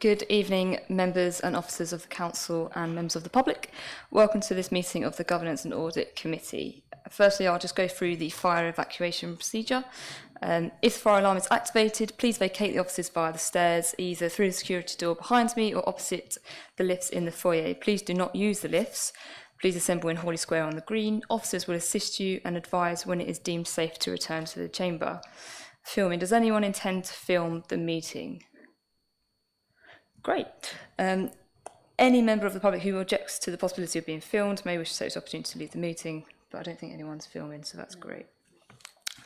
Good evening, members and officers of the Council and members of the public. Welcome to this meeting of the Governance and Audit Committee. Firstly, I'll just go through the fire evacuation procedure. If the fire alarm is activated, please vacate the offices via the stairs, either through the security door behind me or opposite the lifts in the foyer. Please do not use the lifts. Please assemble in Hawley Square on the green. Officers will assist you and advise when it is deemed safe to return to the chamber. Filming. Does anyone intend to film the meeting? Great. Any member of the public who objects to the possibility of being filmed may wish to take this opportunity to leave the meeting, but I don't think anyone's filming, so that's great.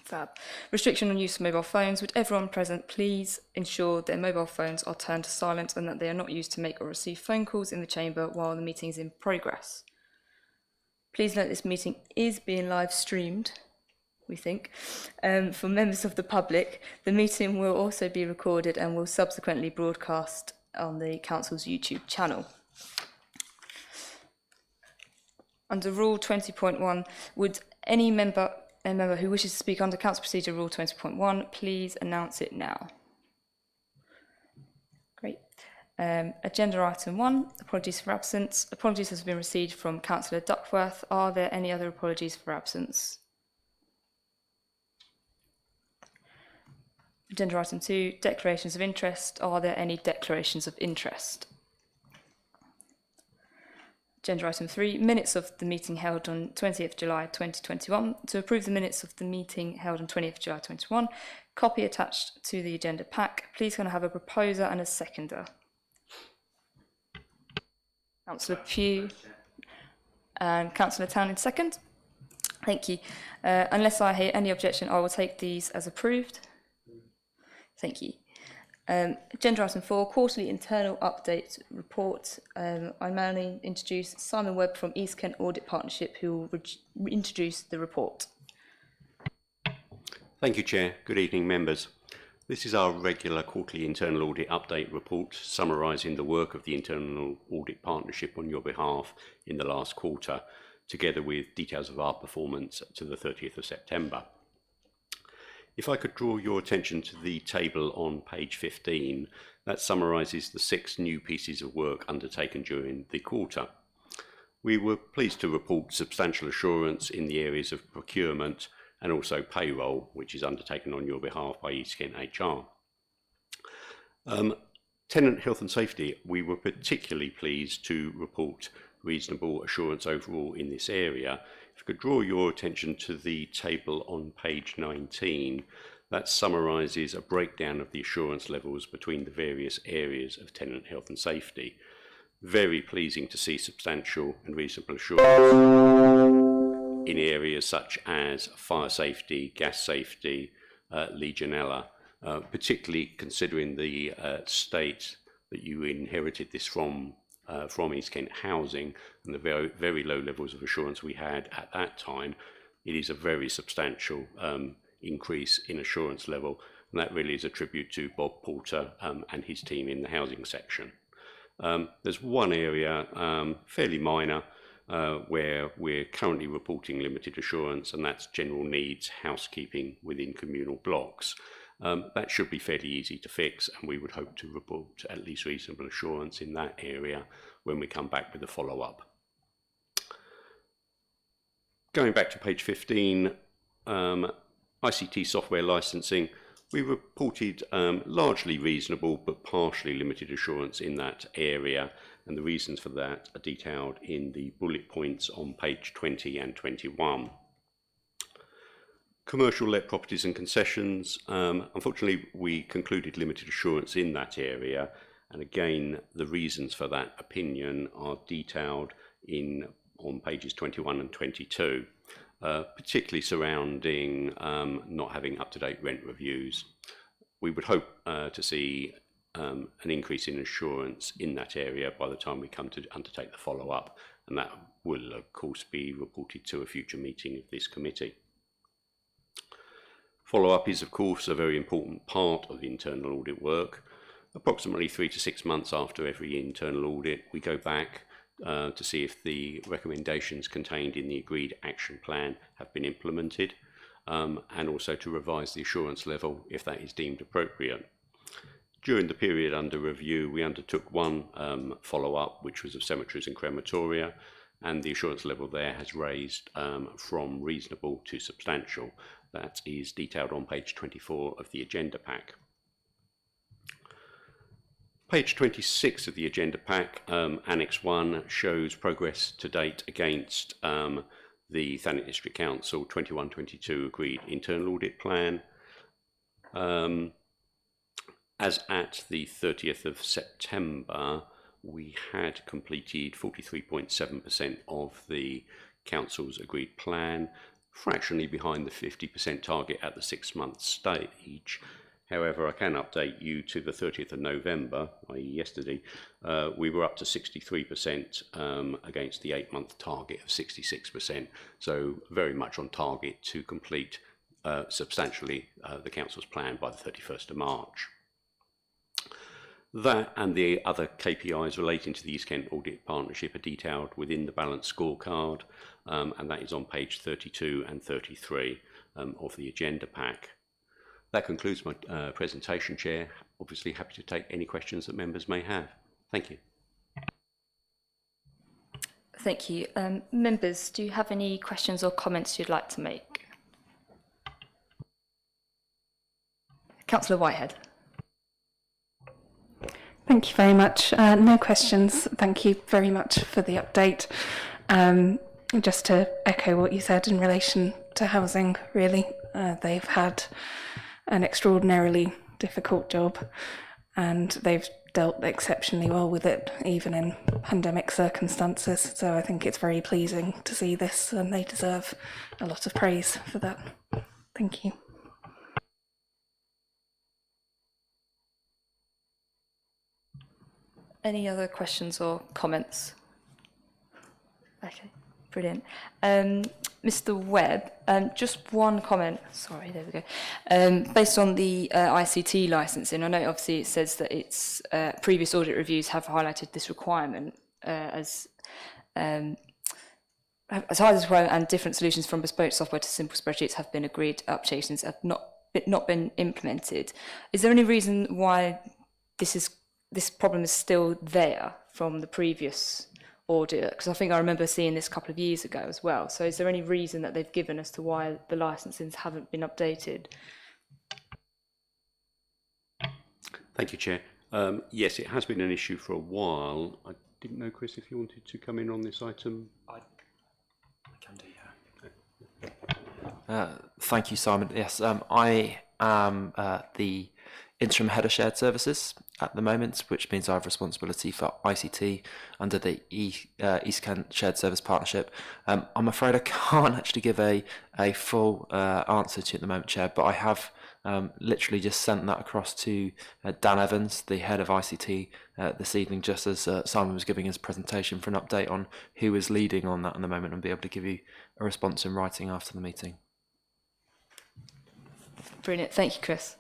Fab. Restriction on use of mobile phones. Would everyone present please ensure their mobile phones are turned to silent and that they are not used to make or receive phone calls in the chamber while the meeting is in progress. Please note this meeting is being live streamed, we think. For members of the public, the meeting will also be recorded and will subsequently broadcast on the Council's YouTube channel. Under Rule 20.1, would any member who wishes to speak under Council Procedure Rule 20.1 please announce it now? Great. Agenda item 1, apologies for absence. Apologies has been received from Councillor Duckworth. Are there any other apologies for absence? Agenda item 2, declarations of interest. Are there any declarations of interest? Agenda item 3, minutes of the meeting held on 20th July 2021. To approve the minutes of the meeting held on 20th July 2021, copy attached to the agenda pack. Please can I have a proposer and a seconder? Councillor Pugh and Councillor Thanet second. Thank you. Unless I hear any objection, I will take these as approved. Thank you. Agenda item 4, quarterly internal update report. I may introduce Simon Webb from East Kent Audit Partnership, who will introduce the report. Thank you, Chair. Good evening, members. This is our regular quarterly internal audit update report summarising the work of the Internal Audit Partnership on your behalf in the last quarter, together with details of our performance to the 30th of September. If I could draw your attention to the table on page 15, that summarises the 6 new pieces of work undertaken during the quarter. We were pleased to report substantial assurance in the areas of procurement and also payroll, which is undertaken on your behalf by East Kent HR. Tenant health and safety, we were particularly pleased to report reasonable assurance overall in this area. If I could draw your attention to the table on page 19, that summarises a breakdown of the assurance levels between the various areas of tenant health and safety. Very pleasing to see substantial and reasonable assurance in areas such as fire safety, gas safety, Legionella, particularly considering the state that you inherited this from East Kent Housing and the very, very low levels of assurance we had at that time. It is a very substantial increase in assurance level, and that really is a tribute to Bob Porter and his team in the housing section. There's one area, fairly minor, where we're currently reporting limited assurance, and that's general needs housekeeping within communal blocks. That should be fairly easy to fix, and we would hope to report at least reasonable assurance in that area when we come back with a follow-up. Going back to page 15, Ict Software Licensing, we reported largely reasonable but partially limited assurance in that area, and the reasons for that are detailed in the bullet points on page 20 and 21. Commercial let properties and concessions, unfortunately we concluded limited assurance in that area, and again the reasons for that opinion are detailed on pages 21 and 22, particularly surrounding not having up-to-date rent reviews. We would hope to see an increase in assurance in that area by the time we come to undertake the follow-up, and that will of course be reported to a future meeting of this committee. Follow-up is, of course, a very important part of internal audit work. Approximately 3 to 6 months after every internal audit, we go back to see if the recommendations contained in the agreed action plan have been implemented, and also to revise the assurance level if that is deemed appropriate. During the period under review, we undertook one follow-up, which was of cemeteries and crematoria, and the assurance level there has raised from reasonable to substantial. That is detailed on page 24 of the agenda pack. Page 26 of the agenda pack, Annex 1, shows progress to date against the Thanet District Council 21-22 agreed internal audit plan. As at the 30th of September, we had completed 43.7% of the Council's agreed plan, fractionally behind the 50% target at the 6-month stage. However, I can update you to the 30th of November, i.e. yesterday, we were up to 63% against the 8-month target of 66%, so very much on target to complete substantially the Council's plan by the 31st of March. That and the other KPIs relating to the East Kent Audit Partnership are detailed within the balance scorecard, and that is on page 32 and 33 of the agenda pack. That concludes my presentation, Chair. Obviously happy to take any questions that members may have. Thank you. Thank you. Members, do you have any questions or comments you'd like to make? Councillor Whitehead. Thank you very much. No questions. Thank you very much for the update. Just to echo what you said in relation to housing, really, they've had an extraordinarily difficult job and they've dealt exceptionally well with it, even in pandemic circumstances. So I think it's very pleasing to see this and they deserve a lot of praise for that. Thank you. Any other questions or comments? Okay, brilliant. Mr. Webb, just one comment. Sorry, there we go. Based on the ICT licensing, I know obviously it says that its previous audit reviews have highlighted this requirement as high as requirement, and different solutions from bespoke software to simple spreadsheets have been agreed. Applications have not been implemented. Is there any reason why this problem is still there from the previous audit? Because I think I remember seeing this a couple of years ago as well. So is there any reason that they've given as to why the licensings haven't been updated? Thank you, Chair. Yes, it has been an issue for a while. I didn't know, Chris, if you wanted to come in on this item. I can do, yeah. Thank you, Simon. Yes, I am the interim head of shared services at the moment, which means I have responsibility for ICT under the East Kent Shared Service Partnership. I'm afraid I can't actually give a full answer to you at the moment, Chair, but I have literally just sent that across to Dan Evans, the head of ICT, this evening, just as Simon was giving his presentation, for an update on who is leading on that at the moment, and be able to give you a response in writing after the meeting. Brilliant. Thank you, Chris.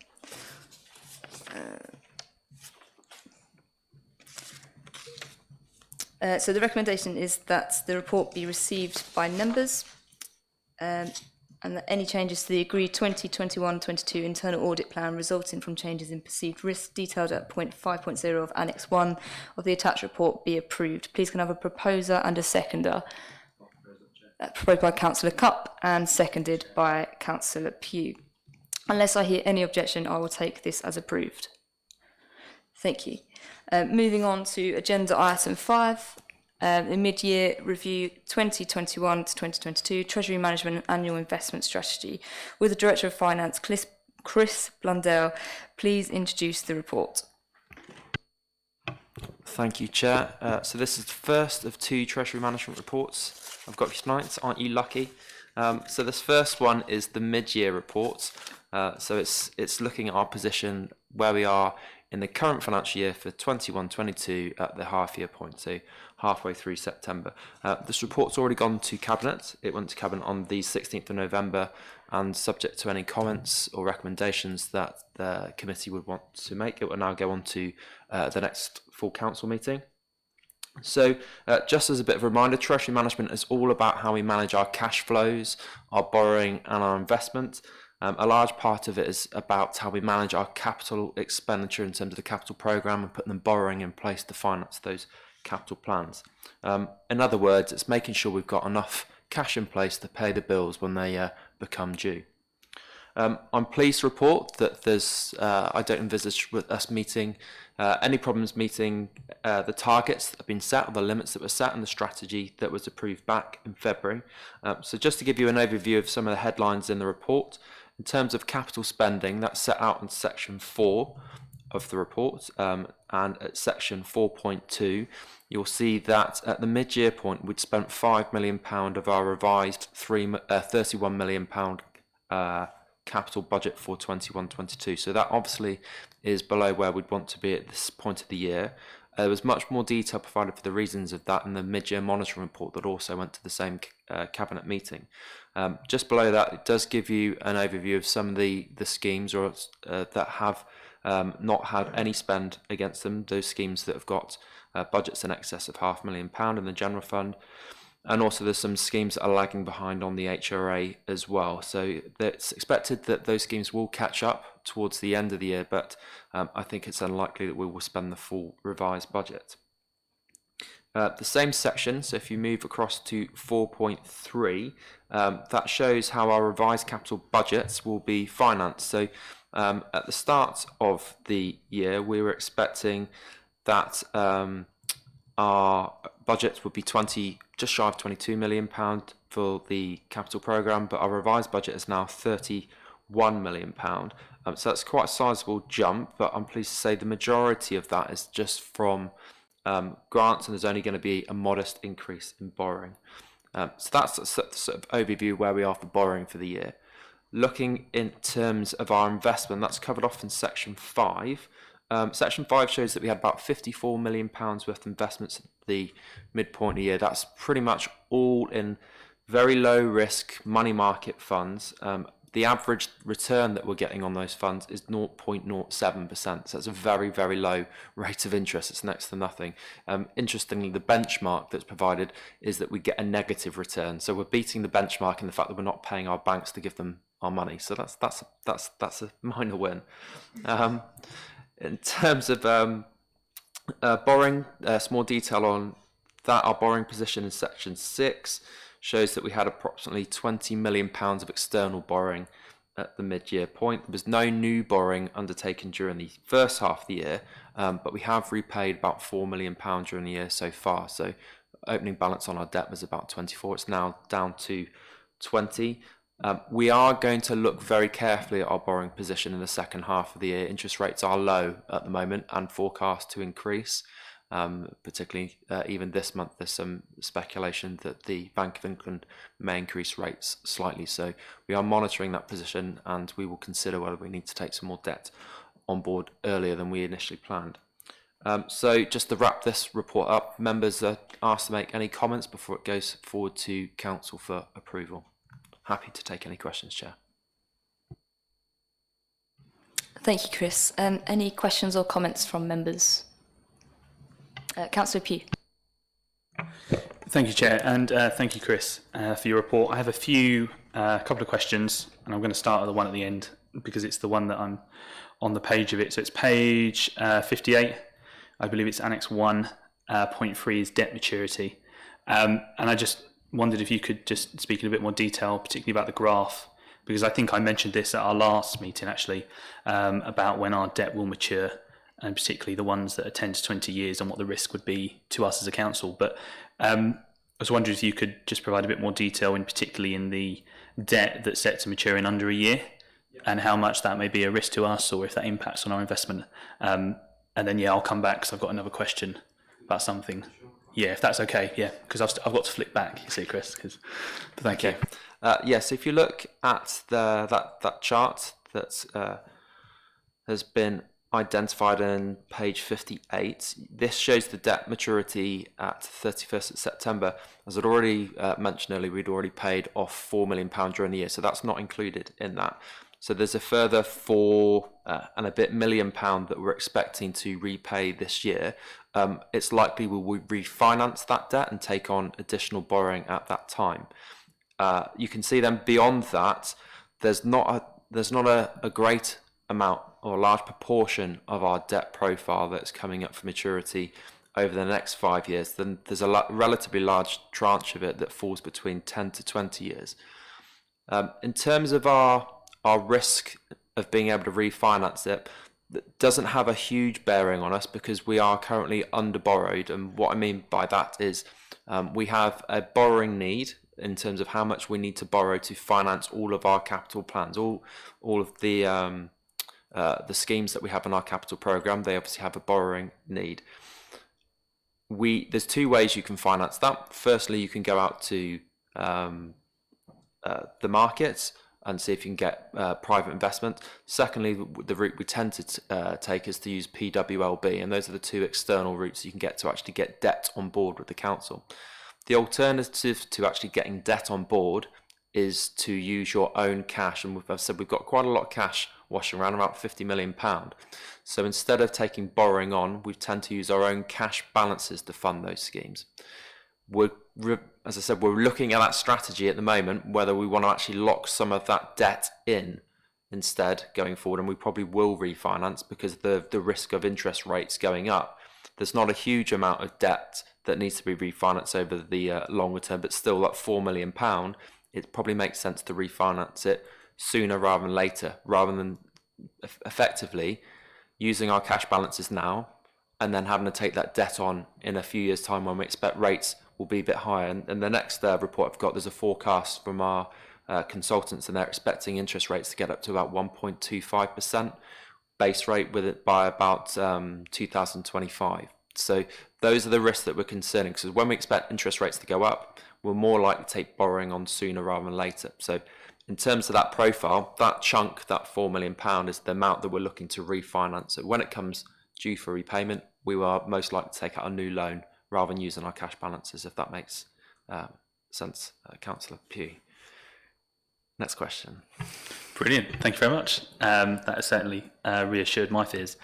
So the recommendation is that the report be received by members and that any changes to the agreed 2021-22 internal audit plan resulting from changes in perceived risk detailed at point 5.0 of Annex 1 of the attached report be approved. Please can I have a proposer and a seconder. Proposed by Councillor Cupp and seconded by Councillor Pugh. Unless I hear any objection, I will take this as approved. Thank you. Moving on to agenda item 5, the mid-year review 2021 to 2022 Treasury Management Annual Investment Strategy. With the Director of Finance, Chris Blundell, please introduce the report. Thank you, Chair. So this is the first of 2 Treasury Management reports I've got for you tonight. Aren't you lucky? So this first one is the mid-year report. So it's looking at our position where we are in the current financial year for 21-22 at the half-year point, so halfway through September. This report's already gone to Cabinet. It went to Cabinet on the 16th of November, and subject to any comments or recommendations that the committee would want to make, it will now go on to the next full council meeting. So just as a bit of a reminder, Treasury Management is all about how we manage our cash flows, our borrowing and our investment. A large part of it is about how we manage our capital expenditure in terms of the capital programme and putting the borrowing in place to finance those capital plans. In other words, it's making sure we've got enough cash in place to pay the bills when they become due. I'm pleased to report that I don't envisage with us meeting any problems meeting the targets that have been set, or the limits that were set, and the strategy that was approved back in February. So just to give you an overview of some of the headlines in the report, in terms of capital spending, that's set out in section 4 of the report, and at section 4.2, you'll see that at the mid-year point, we'd spent £5 million of our revised £31 million capital budget for 21-22. So that obviously is below where we'd want to be at this point of the year. There was much more detail provided for the reasons of that in the mid-year monitoring report that also went to the same cabinet meeting. Just below that, it does give you an overview of some of the schemes that have not had any spend against them, those schemes that have got budgets in excess of £500,000 in the general fund. And also there's some schemes that are lagging behind on the HRA as well. So it's expected that those schemes will catch up towards the end of the year, but I think it's unlikely that we will spend the full revised budget. The same section, so if you move across to 4.3, that shows how our revised capital budgets will be financed. So at the start of the year, we were expecting that our budget would be just shy of £22 million for the capital programme, but our revised budget is now £31 million. So that's quite a sizable jump, but I'm pleased to say the majority of that is just from grants, and there's only going to be a modest increase in borrowing. So that's a sort of overview where we are for borrowing for the year. Looking in terms of our investment, that's covered off in section 5. Section 5 shows that we had about £54 million worth of investments at the midpoint of the year. That's pretty much all in very low risk money market funds. The average return that we're getting on those funds is 0.07%. So that's a very, very low rate of interest. It's next to nothing. Interestingly, the benchmark that's provided is that we get a negative return. So we're beating the benchmark in the fact that we're not paying our banks to give them our money. So that's a minor win. In terms of borrowing, some more detail on that. Our borrowing position in section 6 shows that we had approximately £20 million of external borrowing at the mid-year point. There was no new borrowing undertaken during the first half of the year, but we have repaid about £4 million during the year so far. So opening balance on our debt was about 24. It's now down to 20. We are going to look very carefully at our borrowing position in the second half of the year. Interest rates are low at the moment and forecast to increase. Particularly even this month, there's some speculation that the Bank of England may increase rates slightly. So we are monitoring that position, and we will consider whether we need to take some more debt on board earlier than we initially planned. So just to wrap this report up, members are asked to make any comments before it goes forward to Council for approval. Happy to take any questions, Chair. Thank you, Chris. Any questions or comments from members? Councillor Pugh. Thank you, Chair, and thank you, Chris, for your report. I have a couple of questions, and I'm going to start at the one at the end because it's the one that I'm on the page of it. So it's page 58. I believe it's Annex 1, point 3 is debt maturity. And I just wondered if you could just speak in a bit more detail, particularly about the graph, because I think I mentioned this at our last meeting, actually, about when our debt will mature, and particularly the ones that are 10 to 20 years and what the risk would be to us as a council. But I was wondering if you could just provide a bit more detail, particularly in the debt that's set to mature in under a year, and how much that may be a risk to us, or if that impacts on our investment. And then, yeah, I'll come back because I've got another question about something. Yeah, if that's okay, yeah, because I've got to flip back, you see, Chris. Thank you. Yes, if you look at that chart that has been identified in page 58, this shows the debt maturity at 31st of September. As I'd already mentioned earlier, we'd already paid off £4 million during the year, so that's not included in that. So there's a further £4 and a bit million that we're expecting to repay this year. It's likely we will refinance that debt and take on additional borrowing at that time. You can see then beyond that, there's there's not a great amount or a large proportion of our debt profile that's coming up for maturity over the next 5 years. Then there's a relatively large tranche of it that falls between 10 to 20 years. In terms of our risk of being able to refinance it, that doesn't have a huge bearing on us because we are currently under borrowed. And what I mean by that is we have a borrowing need in terms of how much we need to borrow to finance all of our capital plans, all of the schemes that we have in our capital program. They obviously have a borrowing need. There's two ways you can finance that. Firstly, you can go out to the markets and see if you can get private investment. Secondly, the route we tend to take is to use PWLB, and those are the two external routes you can get to actually get debt on board with the council. The alternative to actually getting debt on board is to use your own cash, and I've said we've got quite a lot of cash washing around, about £50 million. So instead of taking borrowing on, we tend to use our own cash balances to fund those schemes. As I said, we're looking at that strategy at the moment, whether we want to actually lock some of that debt in instead going forward, and we probably will refinance because the risk of interest rates going up. There's not a huge amount of debt that needs to be refinanced over the longer term, but still that £4 million, it probably makes sense to refinance it sooner rather than later, rather than effectively using our cash balances now and then having to take that debt on in a few years' time when we expect rates will be a bit higher. And the next report I've got, there's a forecast from our consultants, and they're expecting interest rates to get up to about 1.25% base rate with it by about 2025. So those are the risks that we're concerning, because when we expect interest rates to go up, we're more likely to take borrowing on sooner rather than later. So in terms of that profile, that chunk, that £4 million is the amount that we're looking to refinance. So when it comes due for repayment, we are most likely to take out a new loan rather than using our cash balances, if that makes sense, Councillor Pugh. Next question. Brilliant. Thank you very much. That has certainly reassured my fears.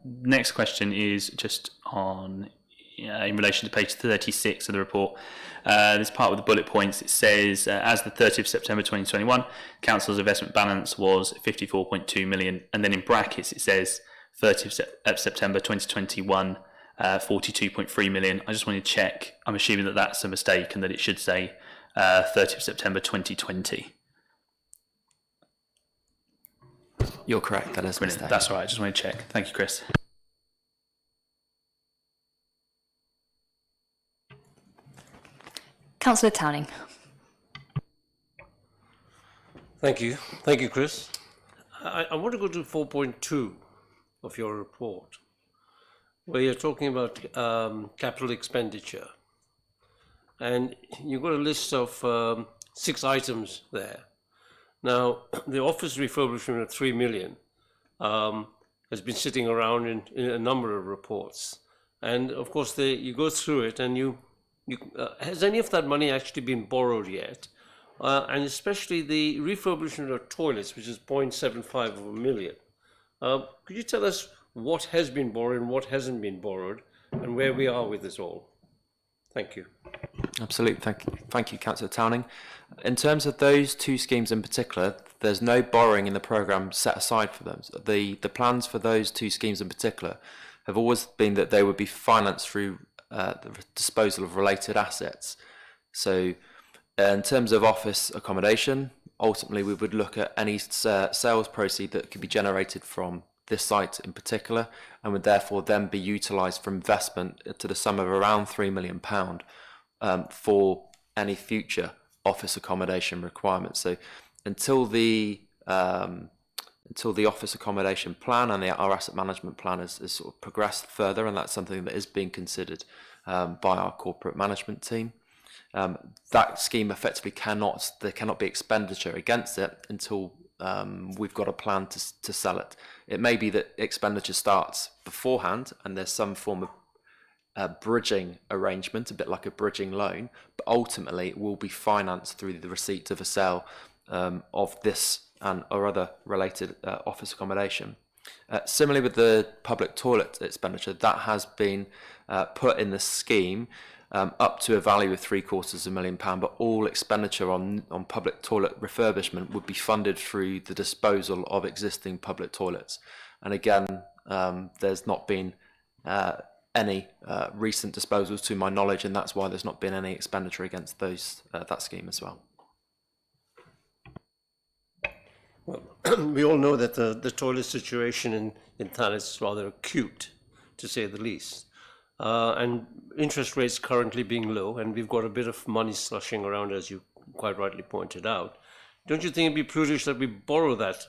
Next question is just on in relation to page 36 of the report. This part with the bullet points, it says, as the 30th of September 2021, Council's investment balance was 54.2 million. And then in brackets, it says 30th of September 2021, 42.3 million. I just want to check. I'm assuming that that's a mistake and that it should say 30th of September 2020. You're correct. That is a mistake. That's right. I just want to check. Thank you, Chris. Councillor Towning. Thank you, Chris. I want to go to 4.2 of your report, where you're talking about capital expenditure, and you've got a list of 6 items there. Now, the office refurbishment of 3 million has been sitting around in a number of reports, and of course you go through it, and has any of that money actually been borrowed yet? And especially the refurbishment of toilets, which is 0.75 of a million. Could you tell us what has been borrowed and what hasn't been borrowed, and where we are with this all? Thank you. Absolutely. Thank you, Councillor Towning. In terms of those 2 schemes in particular, there's no borrowing in the programme set aside for them. The plans for those 2 schemes in particular have always been that they would be financed through the disposal of related assets. So in terms of office accommodation, ultimately we would look at any sales proceed that could be generated from this site in particular, and would therefore then be utilised for investment to the sum of around £3 million for any future office accommodation requirements. So until the office accommodation plan and our asset management plan is sort of progressed further, and that's something that is being considered by our corporate management team. That scheme effectively there cannot be expenditure against it until we've got a plan to sell it. It may be that expenditure starts beforehand and there's some form of bridging arrangement, a bit like a bridging loan, but ultimately it will be financed through the receipt of a sale of this or other related office accommodation. Similarly with the public toilet expenditure, that has been put in the scheme up to a value of £750,000, but all expenditure on public toilet refurbishment would be funded through the disposal of existing public toilets. And again, there's not been any recent disposals to my knowledge, and that's why there's not been any expenditure against those that scheme as well. Well, we all know that the toilet situation in Thanet is rather acute, to say the least. And interest rates currently being low, and we've got a bit of money slushing around, as you quite rightly pointed out. Don't you think it'd be prudish that we borrow that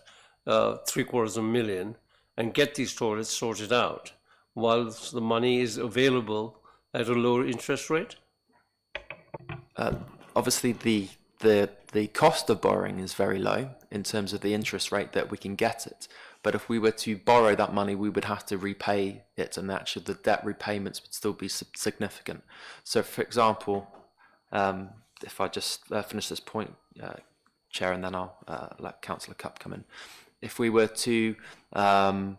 £750,000 and get these toilets sorted out whilst the money is available at a lower interest rate? Obviously, the cost of borrowing is very low in terms of the interest rate that we can get it. But if we were to borrow that money, we would have to repay it, and actually the debt repayments would still be significant. So, for example, if I just finish this point, Chair, and then I'll let Councillor Cupp come in. If we were to borrow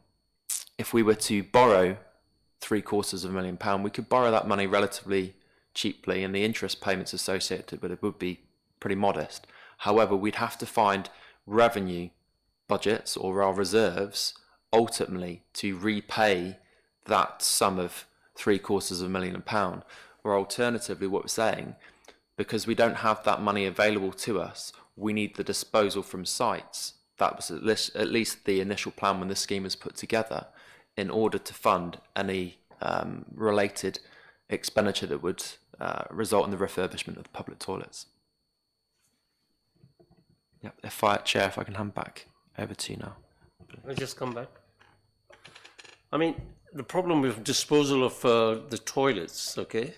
£750,000, we could borrow that money relatively cheaply, and the interest payments associated with it would be pretty modest. However, we'd have to find revenue budgets or our reserves ultimately to repay that sum of £750,000. Or alternatively, what we're saying, because we don't have that money available to us, we need the disposal from sites. That was at least the initial plan when the scheme was put together, in order to fund any related expenditure that would result in the refurbishment of the public toilets. Yeah, Chair, if I can hand back over to you now. Can I just come back? I mean, the problem with disposal of the toilets, okay,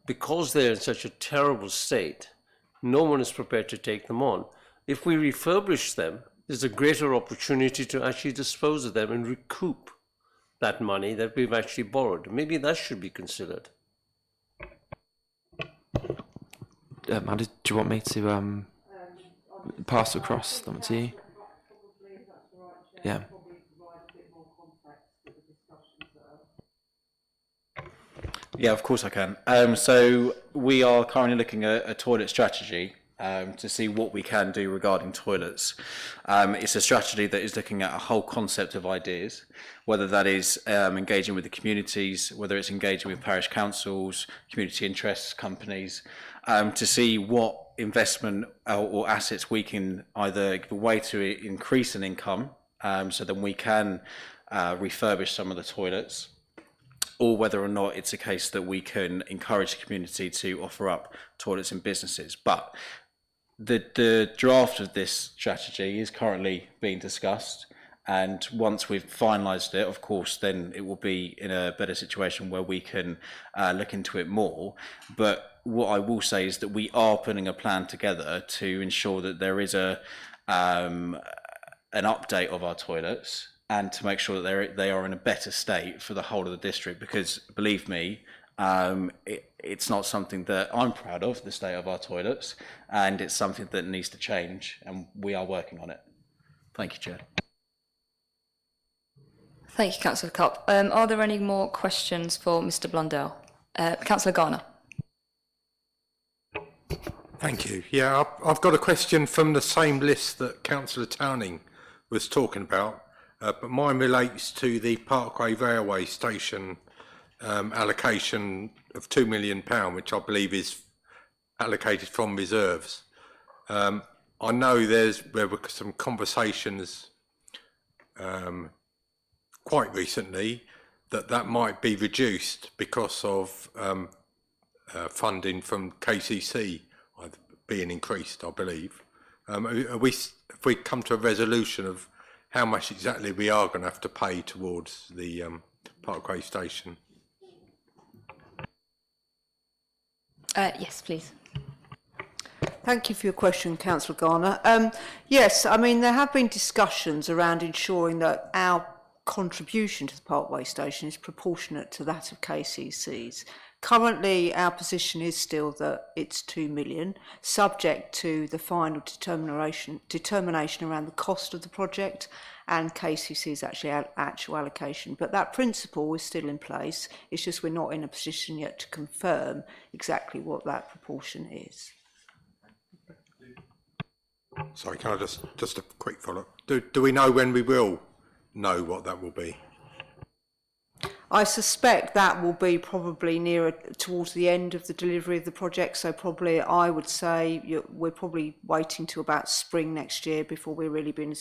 because they're in such a terrible state, no one is prepared to take them on. If we refurbish them, there's a greater opportunity to actually dispose of them and recoup that money that we've actually borrowed. Maybe that should be considered. Amanda, do you want me to pass across them to you? Yeah. Yeah, of course I can. So we are currently looking at a toilet strategy to see what we can do regarding toilets. It's a strategy that is looking at a whole concept of ideas, whether that is engaging with the communities, whether it's engaging with parish councils, community interests, companies, to see what investment or assets we can either give away to increase an income, so then we can refurbish some of the toilets, or whether or not it's a case that we can encourage the community to offer up toilets in businesses. But the draft of this strategy is currently being discussed, and once we've finalised it, of course, then it will be in a better situation where we can look into it more. But what I will say is that we are putting a plan together to ensure that there is an update of our toilets, and to make sure that they are in a better state for the whole of the district, because believe me, it's not something that I'm proud of, the state of our toilets, and it's something that needs to change, and we are working on it. Thank you, Chair. Thank you, Councillor Cupp. Are there any more questions for Mr. Blundell? Councillor Garner. Thank you. Yeah, I've got a question from the same list that Councillor Towning was talking about, but mine relates to the Parkway Railway Station allocation of £2 million, which I believe is allocated from reserves. I know there were some conversations quite recently that might be reduced because of funding from KCC being increased, I believe. If we come to a resolution of how much exactly we are going to have to pay towards the Parkway Station? Yes, please. Thank you for your question, Councillor Garner. Yes, I mean, there have been discussions around ensuring that our contribution to the Parkway Station is proportionate to that of KCC's. Currently, our position is still that it's 2 million, subject to the final determination around the cost of the project and KCC's actual allocation. But that principle is still in place. It's just we're not in a position yet to confirm exactly what that proportion is. Sorry, can I just a quick follow-up? Do we know when we will know what that will be? I suspect that will be probably nearer towards the end of the delivery of the project. So probably I would say we're probably waiting till about spring next year before we're really be in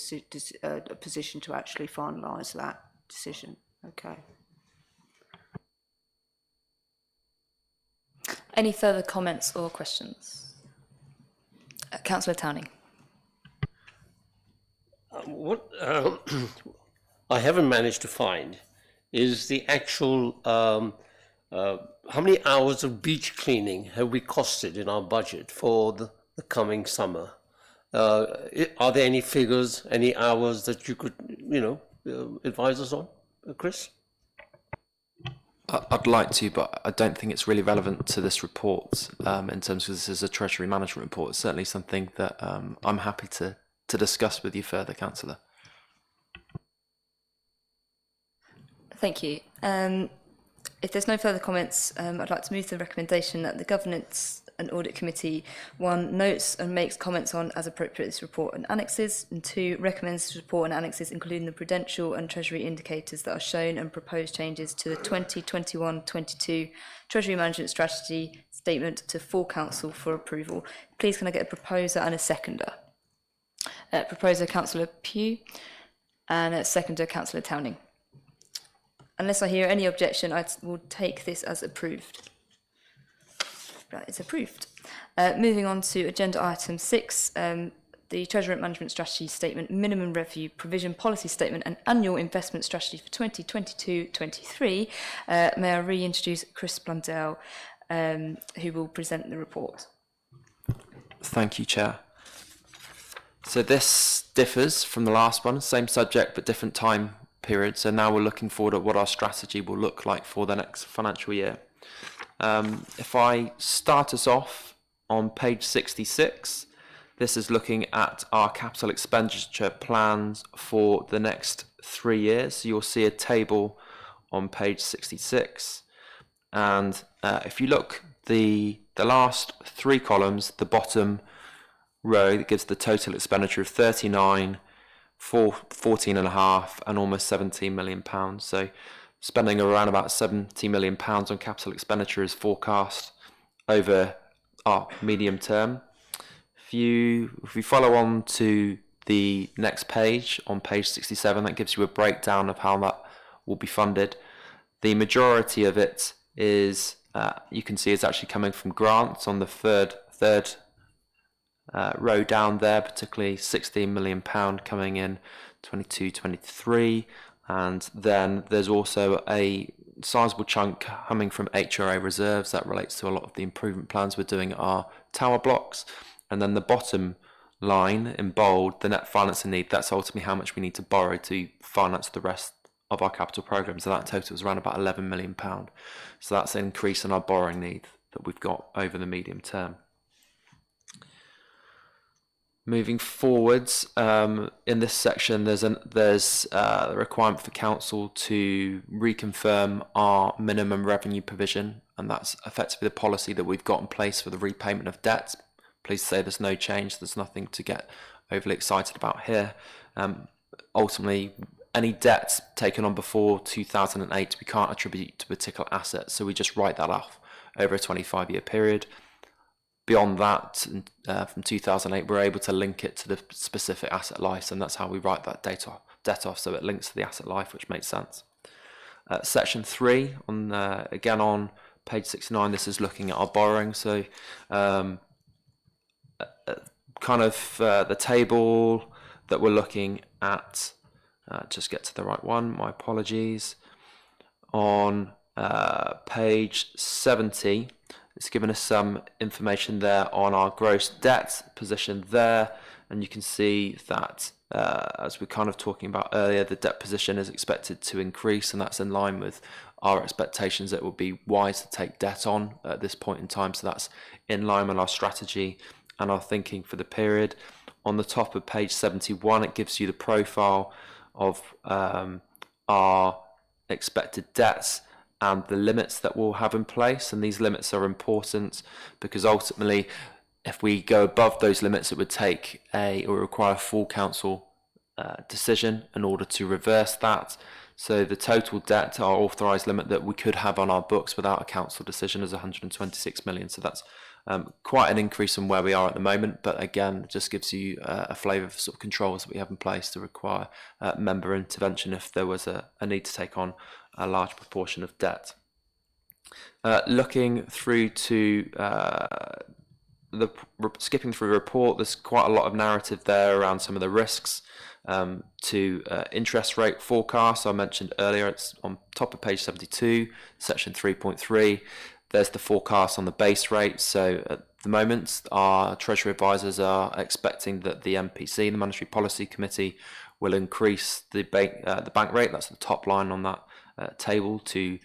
a position to actually finalise that decision. Okay. Any further comments or questions? Councillor Towning. What I haven't managed to find is the actual, how many hours of beach cleaning have we costed in our budget for the coming summer? Are there any figures, any hours that you could, advise us on, Chris? I'd like to, but I don't think it's really relevant to this report in terms of this is a Treasury Management report. It's certainly something that I'm happy to discuss with you further, Councillor. Thank you. If there's no further comments, I'd like to move to the recommendation that the Governance and Audit Committee, 1, notes and makes comments on, as appropriate, this report and annexes, and 2, recommends this report and annexes, including the prudential and Treasury indicators that are shown and proposed changes to the 2021-22 Treasury Management Strategy Statement to full Council for approval. Please can I get a proposer and a seconder? Proposer Councillor Pugh and a seconder Councillor Towning. Unless I hear any objection, I will take this as approved. That is approved. Moving on to agenda item 6, the Treasury Management Strategy Statement, Minimum Revenue Provision Policy Statement and Annual Investment Strategy for 2022-23. May I reintroduce Chris Blundell, who will present the report. Thank you, Chair. So this differs from the last one, same subject but different time period. So now we're looking forward at what our strategy will look like for the next financial year. If I start us off on page 66, this is looking at our capital expenditure plans for the next 3 years. So you'll see a table on page 66. And if you look, the last 3 columns, the bottom row that gives the total expenditure of 39, 14.5 and almost 17 million pounds. So spending around about 70 million pounds on capital expenditure is forecast over our medium term. If we follow on to the next page, on page 67, that gives you a breakdown of how that will be funded. The majority of it is, you can see, is actually coming from grants on the third row down there, particularly £16 million coming in 22-23, and then there's also a sizable chunk coming from HRA reserves that relates to a lot of the improvement plans we're doing at our tower blocks. And then the bottom line in bold, the net financing need, that's ultimately how much we need to borrow to finance the rest of our capital programmes. So that total is around about £11 million. So that's an increase in our borrowing need that we've got over the medium term. Moving forwards, in this section, there's a requirement for council to reconfirm our minimum revenue provision, and that's effectively the policy that we've got in place for the repayment of debts. Please say there's no change. There's nothing to get overly excited about here. Ultimately, any debts taken on before 2008, we can't attribute to particular assets, so we just write that off over a 25-year period. Beyond that, from 2008, we're able to link it to the specific asset life, and that's how we write that debt off, so it links to the asset life, which makes sense. Section 3, again on page 69, this is looking at our borrowing. So the table that we're looking at, just get to the right one, my apologies. On page 70, it's given us some information there on our gross debt position there, and you can see that as we're kind of talking about earlier, the debt position is expected to increase, and that's in line with our expectations that it would be wise to take debt on at this point in time. So that's in line with our strategy and our thinking for the period. On the top of page 71, it gives you the profile of our expected debts and the limits that we'll have in place. And these limits are important because ultimately, if we go above those limits, it would require a full council decision in order to reverse that. So the total debt, our authorised limit that we could have on our books without a council decision is 126 million. So that's quite an increase from where we are at the moment. But again, it just gives you a flavour of sort of controls that we have in place to require member intervention if there was a need to take on a large proportion of debt. Looking through to skipping through the report, there's quite a lot of narrative there around some of the risks to interest rate forecasts. I mentioned earlier, it's on top of page 72, section 3.3. There's the forecast on the base rate. So at the moment, our Treasury advisors are expecting that the MPC, the Monetary Policy Committee, will increase the bank rate, that's the top line on that table, to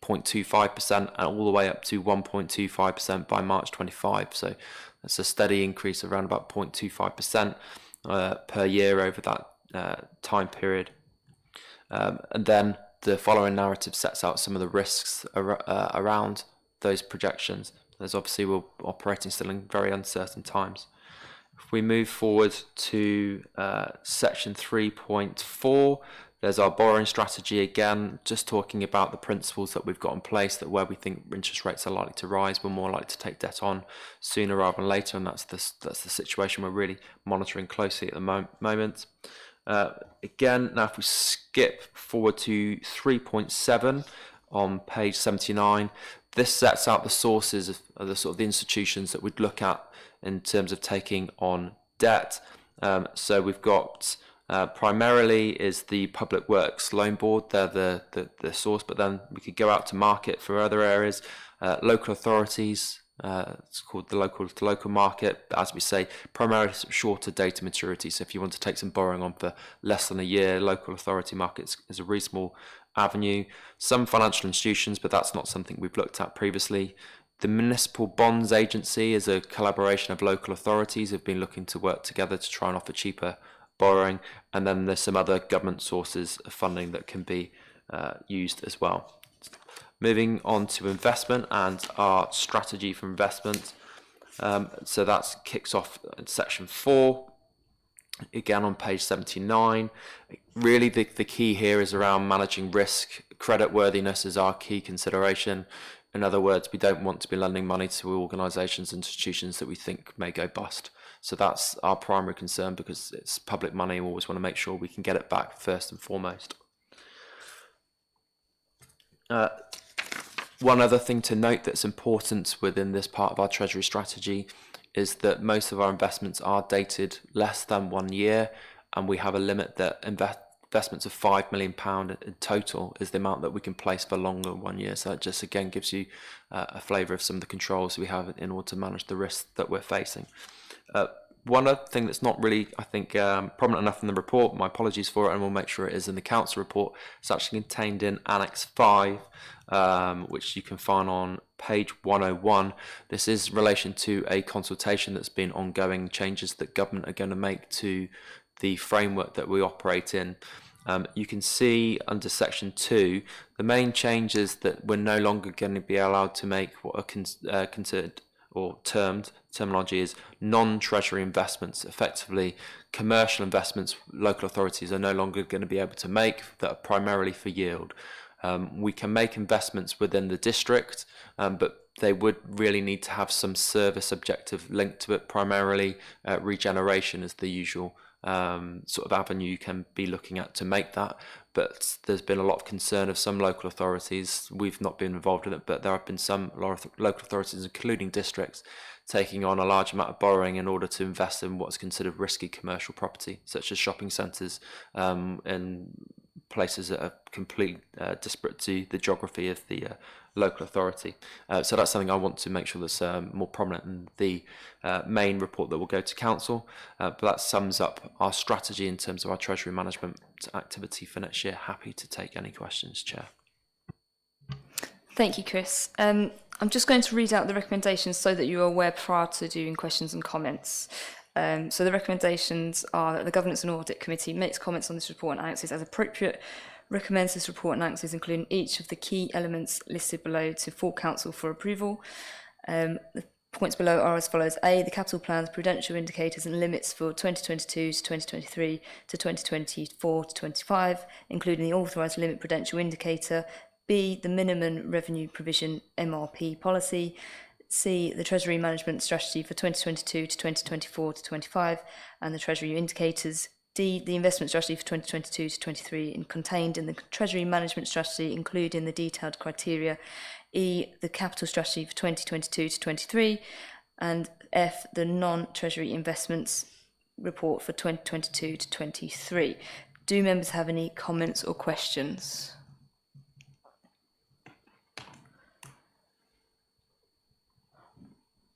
0.25% and all the way up to 1.25% by March 25. So that's a steady increase of around about 0.25% per year over that time period. And then the following narrative sets out some of the risks around those projections. There's obviously, we're operating still in very uncertain times. If we move forward to section 3.4, there's our borrowing strategy again, just talking about the principles that we've got in place, that where we think interest rates are likely to rise, we're more likely to take debt on sooner rather than later, and that's the situation we're really monitoring closely at the moment. Again, now if we skip forward to 3.7 on page 79, this sets out the sources of the sort of the institutions that we'd look at in terms of taking on debt. So we've got primarily is the Public Works Loan Board, they're the source, but then we could go out to market for other areas. Local authorities, it's called the local market, as we say, primarily shorter data maturity. So if you want to take some borrowing on for less than a year, local authority markets is a reasonable avenue. Some financial institutions, but that's not something we've looked at previously. The Municipal Bonds Agency is a collaboration of local authorities who've been looking to work together to try and offer cheaper borrowing, and then there's some other government sources of funding that can be used as well. Moving on to investment and our strategy for investment. So that kicks off in section 4, again on page 79. Really the key here is around managing risk. Creditworthiness is our key consideration. In other words, we don't want to be lending money to organisations and institutions that we think may go bust. So that's our primary concern, because it's public money. We always want to make sure we can get it back first and foremost. One other thing to note that's important within this part of our Treasury strategy is that most of our investments are dated less than 1 year, and we have a limit that investments of £5 million in total is the amount that we can place for longer than 1 year. So that just again gives you a flavour of some of the controls we have in order to manage the risks that we're facing. One other thing that's not really, I think, prominent enough in the report, my apologies for it, and we'll make sure it is in the council report. It's actually contained in Annex 5, which you can find on page 101. This is in relation to a consultation that's been ongoing, changes that government are going to make to the framework that we operate in. You can see under section 2, the main changes that we're no longer going to be allowed to make what are considered or terminology is non-treasury investments. Effectively, commercial investments local authorities are no longer going to be able to make that are primarily for yield. We can make investments within the district, but they would really need to have some service objective linked to it. Primarily, regeneration is the usual sort of avenue you can be looking at to make that, but there's been a lot of concern of some local authorities. We've not been involved in it, but there have been some local authorities, including districts, taking on a large amount of borrowing in order to invest in what's considered risky commercial property, such as shopping centres and places that are completely disparate to the geography of the local authority. So that's something I want to make sure that's more prominent in the main report that will go to council. But that sums up our strategy in terms of our Treasury management activity for next year. Happy to take any questions, Chair. Thank you, Chris. I'm just going to read out the recommendations so that you are aware prior to doing questions and comments. So the recommendations are that the Governance and Audit Committee makes comments on this report and annexes as appropriate, recommends this report and annexes, including each of the key elements listed below, to full council for approval. The points below are as follows. A, the capital plan's prudential indicators and limits for 2022 to 2023 to 2024 to 25, including the authorised limit prudential indicator. B, the minimum revenue provision MRP policy. C, the Treasury Management strategy for 2022 to 2024 to 25 and the Treasury indicators. D, the investment strategy for 2022 to 23 and contained in the Treasury Management strategy, including the detailed criteria. E, the capital strategy for 2022 to 23. And F, the non-Treasury investments report for 2022 to 23. Do members have any comments or questions?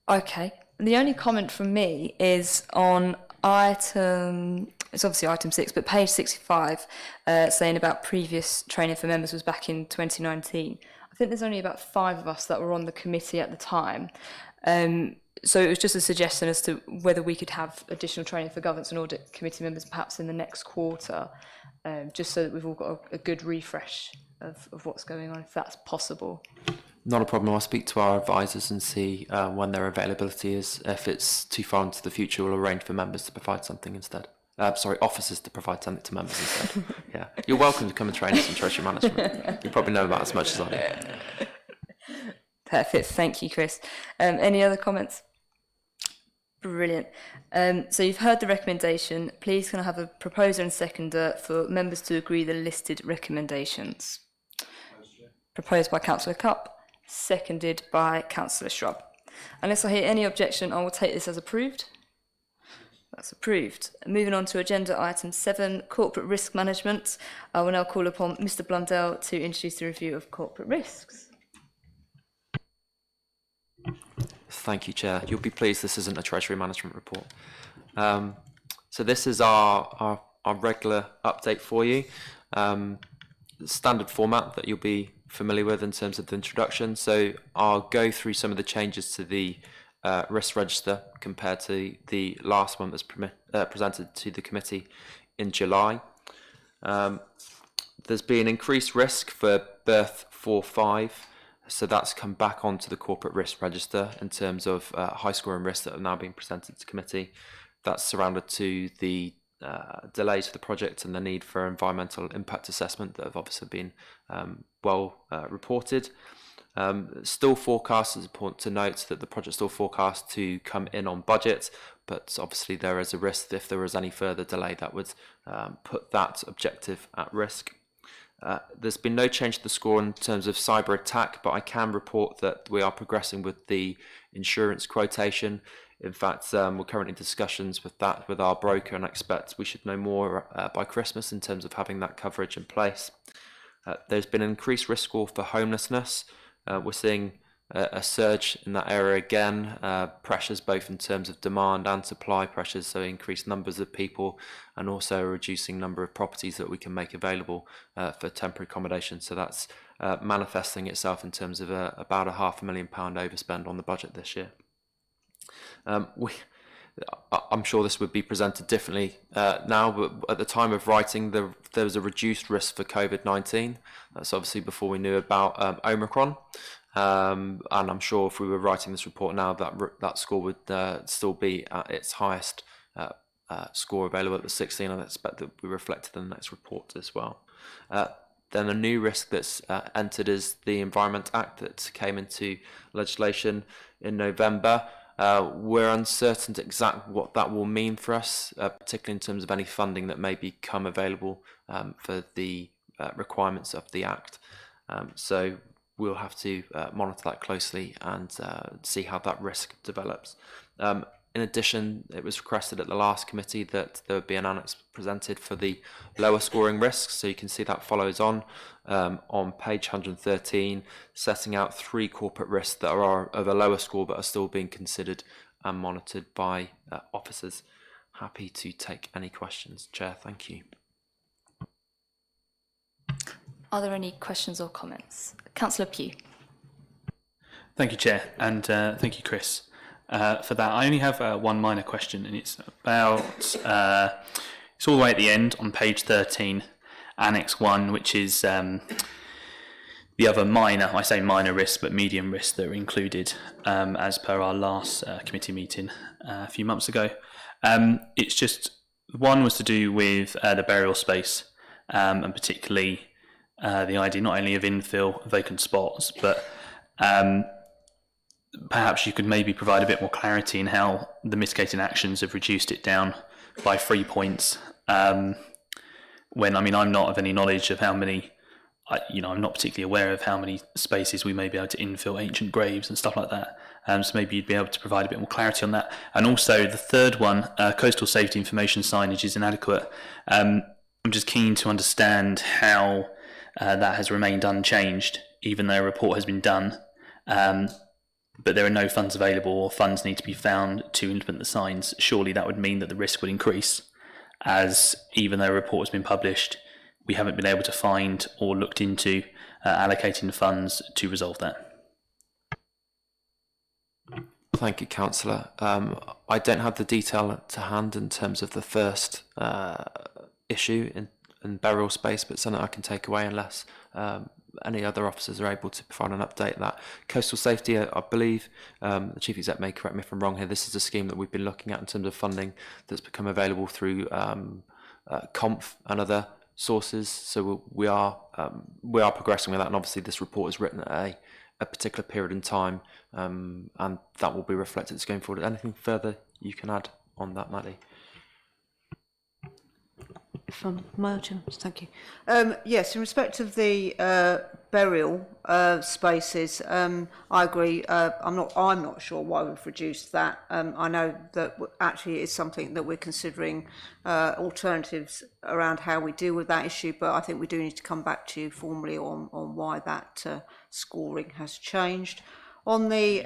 Okay, the only comment from me is on it's obviously item 6, but page 65, saying about previous training for members was back in 2019. I think there's only about 5 of us that were on the committee at the time. So it was just a suggestion as to whether we could have additional training for Governance and Audit Committee members perhaps in the next quarter, just so that we've all got a good refresh of what's going on, if that's possible. Not a problem. I'll speak to our advisors and see when their availability is. If it's too far into the future, we'll arrange for members to provide something instead. Officers to provide something to members instead. Yeah, you're welcome to come and train us in Treasury Management. You probably know about as much as I do. Perfect. Thank you, Chris. Any other comments? Brilliant. So you've heard the recommendation. Please can I have a proposer and seconder for members to agree the listed recommendations? Proposed by Councillor Cupp, seconded by Councillor Shrub. Unless I hear any objection, I will take this as approved. That's approved. Moving on to agenda item 7, corporate risk management. I will now call upon Mr. Blundell to introduce the review of corporate risks. Thank you, Chair. You'll be pleased this isn't a Treasury Management report. So this is our regular update for you. Standard format that you'll be familiar with in terms of the introduction. So I'll go through some of the changes to the risk register compared to the last one that's presented to the committee in July. There's been increased risk for berth 4-5. So that's come back onto the corporate risk register in terms of high scoring risks that have now been presented to committee. That's surrounded to the delays for the project and the need for environmental impact assessment that have obviously been well reported. Still forecast, it's important to note that the project still forecast to come in on budget, but obviously there is a risk that if there was any further delay that would put that objective at risk. There's been no change to the score in terms of cyber attack, but I can report that we are progressing with the insurance quotation. In fact, we're currently in discussions with that with our broker and expect we should know more by Christmas in terms of having that coverage in place. There's been an increased risk score for homelessness. We're seeing a surge in that area again, pressures both in terms of demand and supply pressures, so increased numbers of people and also a reducing number of properties that we can make available for temporary accommodation. So that's manifesting itself in terms of about a £500,000 overspend on the budget this year. I'm sure this would be presented differently now, but at the time of writing, there was a reduced risk for COVID-19. That's obviously before we knew about Omicron. And I'm sure if we were writing this report now, that score would still be at its highest score available at the 16. I expect that will be reflected in the next report as well. Then a new risk that's entered is the Environment Act that came into legislation in November. We're uncertain to exactly what that will mean for us, particularly in terms of any funding that may become available for the requirements of the Act. So we'll have to monitor that closely and see how that risk develops. In addition, it was requested at the last committee that there would be an annex presented for the lower scoring risks. So you can see that follows on page 113, setting out 3 corporate risks that are of a lower score but are still being considered and monitored by officers. Happy to take any questions, Chair. Thank you. Are there any questions or comments? Councillor Pugh. Thank you, Chair, and thank you, Chris, for that. I only have one minor question, and it's about, it's all the way at the end on page 13, Annex 1, which is the other minor, I say minor risks, but medium risks that are included as per our last committee meeting a few months ago. It's just, one was to do with the burial space, and particularly the idea not only of infill vacant spots, but perhaps you could maybe provide a bit more clarity in how the mitigating actions have reduced it down by 3 points. When, I mean, I'm not of any knowledge of how many, I'm not particularly aware of how many spaces we may be able to infill ancient graves and stuff like that. So maybe you'd be able to provide a bit more clarity on that. And also the third one, coastal safety information signage is inadequate. I'm just keen to understand how that has remained unchanged, even though a report has been done. But there are no funds available, or funds need to be found to implement the signs. Surely that would mean that the risk would increase, as even though a report has been published, we haven't been able to find or looked into allocating funds to resolve that. Thank you, Councillor. I don't have the detail to hand in terms of the first issue in burial space, but something I can take away unless any other officers are able to provide an update. That coastal safety, I believe, the Chief Exec may correct me if I'm wrong here, this is a scheme that we've been looking at in terms of funding that's become available through COMF and other sources, so we are progressing with that, and obviously this report is written at a particular period in time, and that will be reflected as going forward. Anything further you can add on that, Maddie? From my chance, thank you. Yes, in respect of the burial spaces, I agree. I'm not sure why we've reduced that. I know that actually it is something that we're considering alternatives around how we deal with that issue, but I think we do need to come back to you formally on why that scoring has changed. On the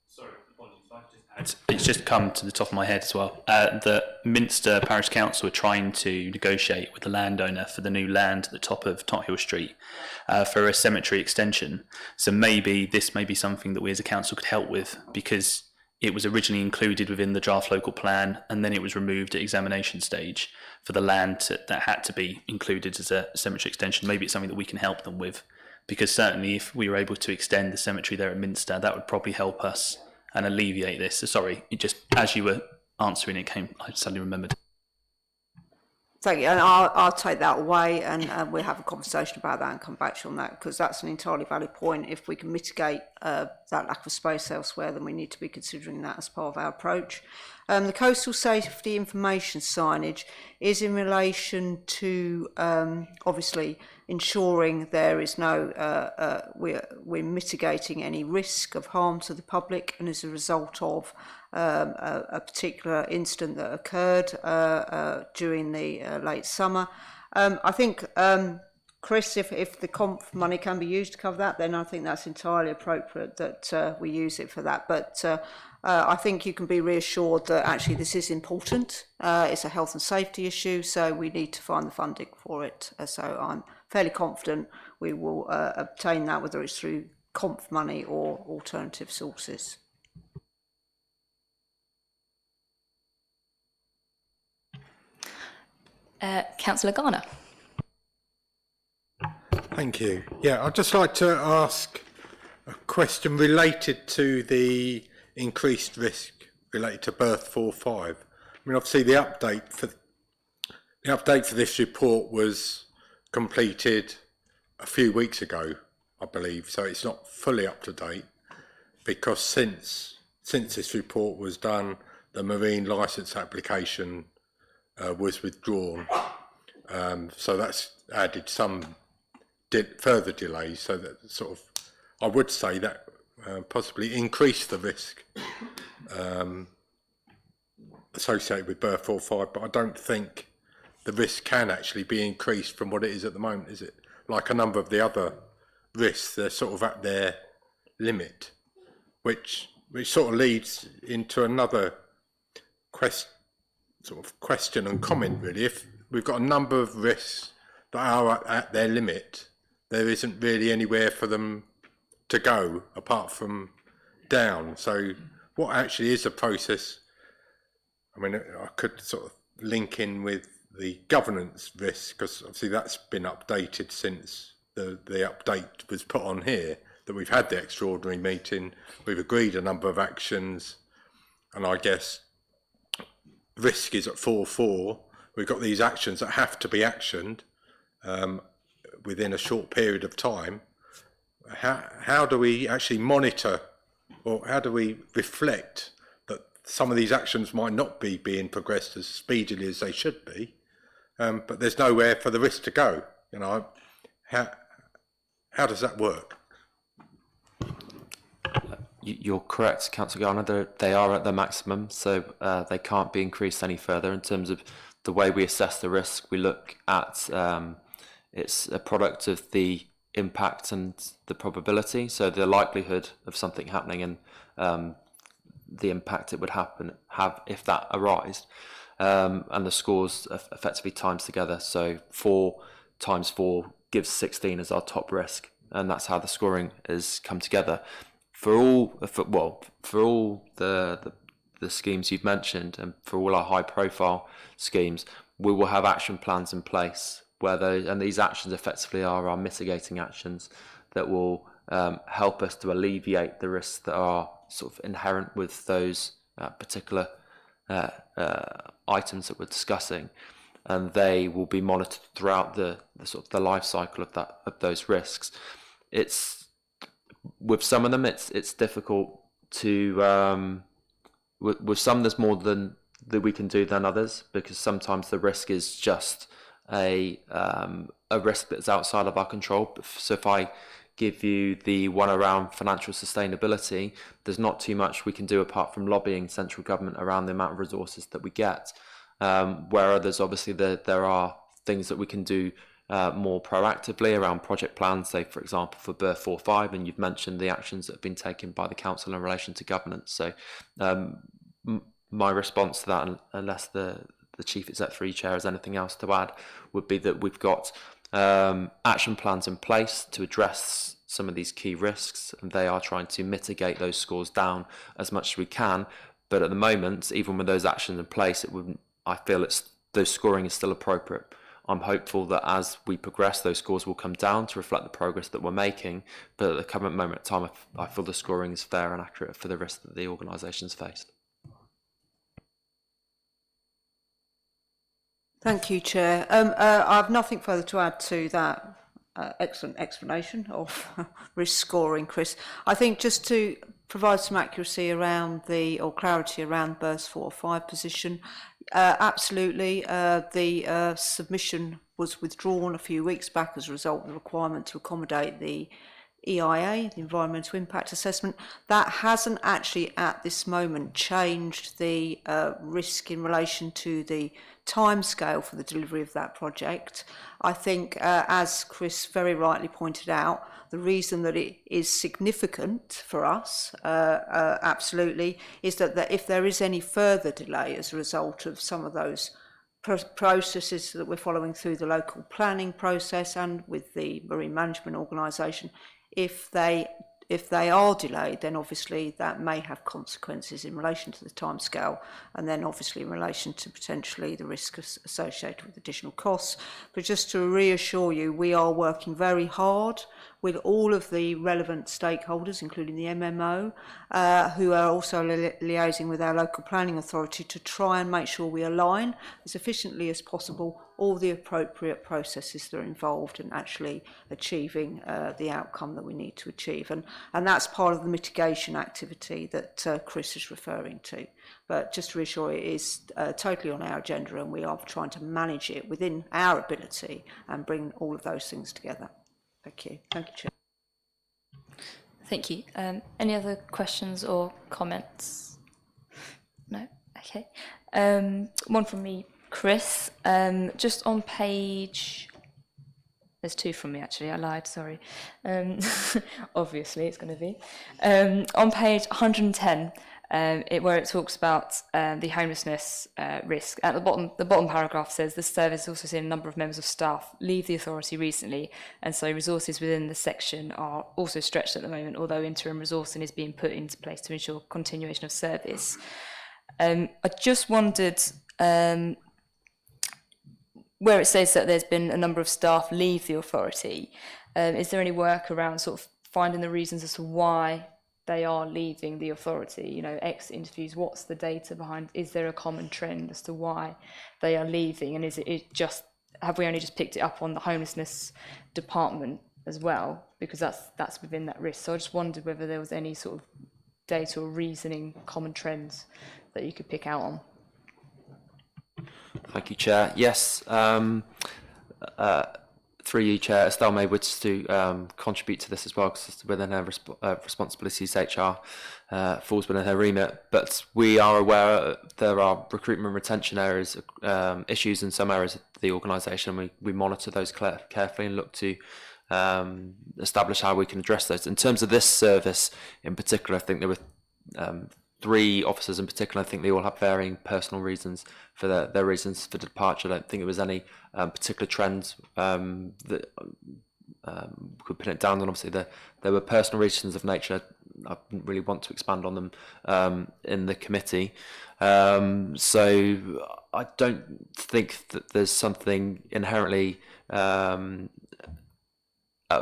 Sorry, apologies. It's just come to the top of my head as well. The Minster Parish Council are trying to negotiate with the landowner for the new land at the top of Tothill Street for a cemetery extension. So maybe this may be something that we as a council could help with, because it was originally included within the draft local plan, and then it was removed at examination stage for the land that had to be included as a cemetery extension. Maybe it's something that we can help them with, because certainly if we were able to extend the cemetery there at Minster, that would probably help us and alleviate this. So sorry, it just, as you were answering it, I suddenly remembered. Thank you, and I'll take that away, and we'll have a conversation about that and come back to you on that, because that's an entirely valid point. If we can mitigate that lack of space elsewhere, then we need to be considering that as part of our approach. The coastal safety information signage is in relation to obviously ensuring there is no we're mitigating any risk of harm to the public, and as a result of a particular incident that occurred during the late summer. I think, Chris, if the COMF money can be used to cover that, then I think that's entirely appropriate that we use it for that. But I think you can be reassured that actually this is important. It's a health and safety issue, so we need to find the funding for it. So I'm fairly confident we will obtain that, whether it's through COMF money or alternative sources. Councillor Garner. Thank you. Yeah, I'd just like to ask a question related to the increased risk related to berth 4-5. I mean, obviously the update for this report was completed a few weeks ago, I believe, so it's not fully up to date, because since this report was done, the marine licence application was withdrawn, so that's added some further delays, so that sort of, I would say that possibly increased the risk associated with berth 4-5, but I don't think the risk can actually be increased from what it is at the moment, is it? Like a number of the other risks, they're sort of at their limit, which sort of leads into another question and comment, really. If we've got a number of risks that are at their limit, there isn't really anywhere for them to go apart from down. So what actually is the process? I mean, I could sort of link in with the governance risk, because obviously that's been updated since the update was put on here, that we've had the extraordinary meeting, we've agreed a number of actions, and I guess risk is at 4.4. We've got these actions that have to be actioned within a short period of time. How do we actually monitor, or how do we reflect that some of these actions might not be being progressed as speedily as they should be, but there's nowhere for the risk to go? You know, how does that work? You're correct, Councillor Garner. They are at their maximum, so they can't be increased any further. In terms of the way we assess the risk, we look at it's a product of the impact and the probability, so the likelihood of something happening and the impact it would have if that arose, and the scores effectively times together. So 4 times 4 gives 16 as our top risk, and that's how the scoring has come together. For all the schemes you've mentioned, and for all our high-profile schemes, we will have action plans in place where these actions effectively are our mitigating actions that will help us to alleviate the risks that are sort of inherent with those particular items that we're discussing, and they will be monitored throughout the sort of the life cycle of those risks. With some of them, it's difficult to. With some, there's more that we can do than others, because sometimes the risk is just a risk that's outside of our control. So if I give you the one around financial sustainability, there's not too much we can do apart from lobbying central government around the amount of resources that we get. Where others, obviously, there are things that we can do more proactively around project plans, say for example for BER 4.5, and you've mentioned the actions that have been taken by the council in relation to governance. So my response to that, unless the Chief Executive Chair has anything else to add, would be that we've got action plans in place to address some of these key risks, and they are trying to mitigate those scores down as much as we can. But at the moment, even with those actions in place, I feel those scoring is still appropriate. I'm hopeful that as we progress, those scores will come down to reflect the progress that we're making. But at the current moment in time, I feel the scoring is fair and accurate for the risk that the organisation's faced. Thank you, Chair. I have nothing further to add to that excellent explanation of risk scoring, Chris. I think just to provide some accuracy around or clarity around BER's 4.5 position, absolutely, the submission was withdrawn a few weeks back as a result of the requirement to accommodate the EIA, the Environmental Impact Assessment. That hasn't actually at this moment changed the risk in relation to the timescale for the delivery of that project. I think, as Chris very rightly pointed out, the reason that it is significant for us, absolutely, is that if there is any further delay as a result of some of those processes that we're following through the local planning process and with the Marine Management Organisation, if they are delayed, then obviously that may have consequences in relation to the timescale, and then obviously in relation to potentially the risk associated with additional costs. But just to reassure you, we are working very hard with all of the relevant stakeholders, including the MMO, who are also liaising with our local planning authority to try and make sure we align as efficiently as possible all the appropriate processes that are involved in actually achieving the outcome that we need to achieve. And that's part of the mitigation activity that Chris is referring to. But just to reassure you, it is totally on our agenda, and we are trying to manage it within our ability and bring all of those things together. Thank you. Thank you, Chair. Thank you. Any other questions or comments? No? Okay. One from me, Chris. Just on page... There's 2 from me, actually. I lied, sorry. Obviously, it's going to be. On page 110, where it talks about the homelessness risk. At the bottom paragraph says the service has also seen a number of members of staff leave the authority recently, and so resources within the section are also stretched at the moment, although interim resourcing is being put into place to ensure continuation of service. I just wondered, where it says that there's been a number of staff leave the authority, is there any work around sort of finding the reasons as to why they are leaving the authority? You know, exit interviews, what's the data behind, is there a common trend as to why they are leaving, and is it just, have we only just picked it up on the homelessness department as well, because that's within that risk? So I just wondered whether there was any sort of data or reasoning, common trends that you could pick out on. Thank you, Chair. Yes, through you, Chair, Estelle may wish to contribute to this as well, because within her responsibilities, HR falls within her remit. But we are aware there are recruitment retention areas, issues in some areas of the organisation. We monitor those carefully and look to establish how we can address those. In terms of this service in particular, I think there were 3 officers in particular. I think they all have varying personal reasons for their reasons for departure. I don't think there was any particular trends that could pin it down. And obviously there were personal reasons of nature. I didn't really want to expand on them in the committee. So I don't think that there's something inherently at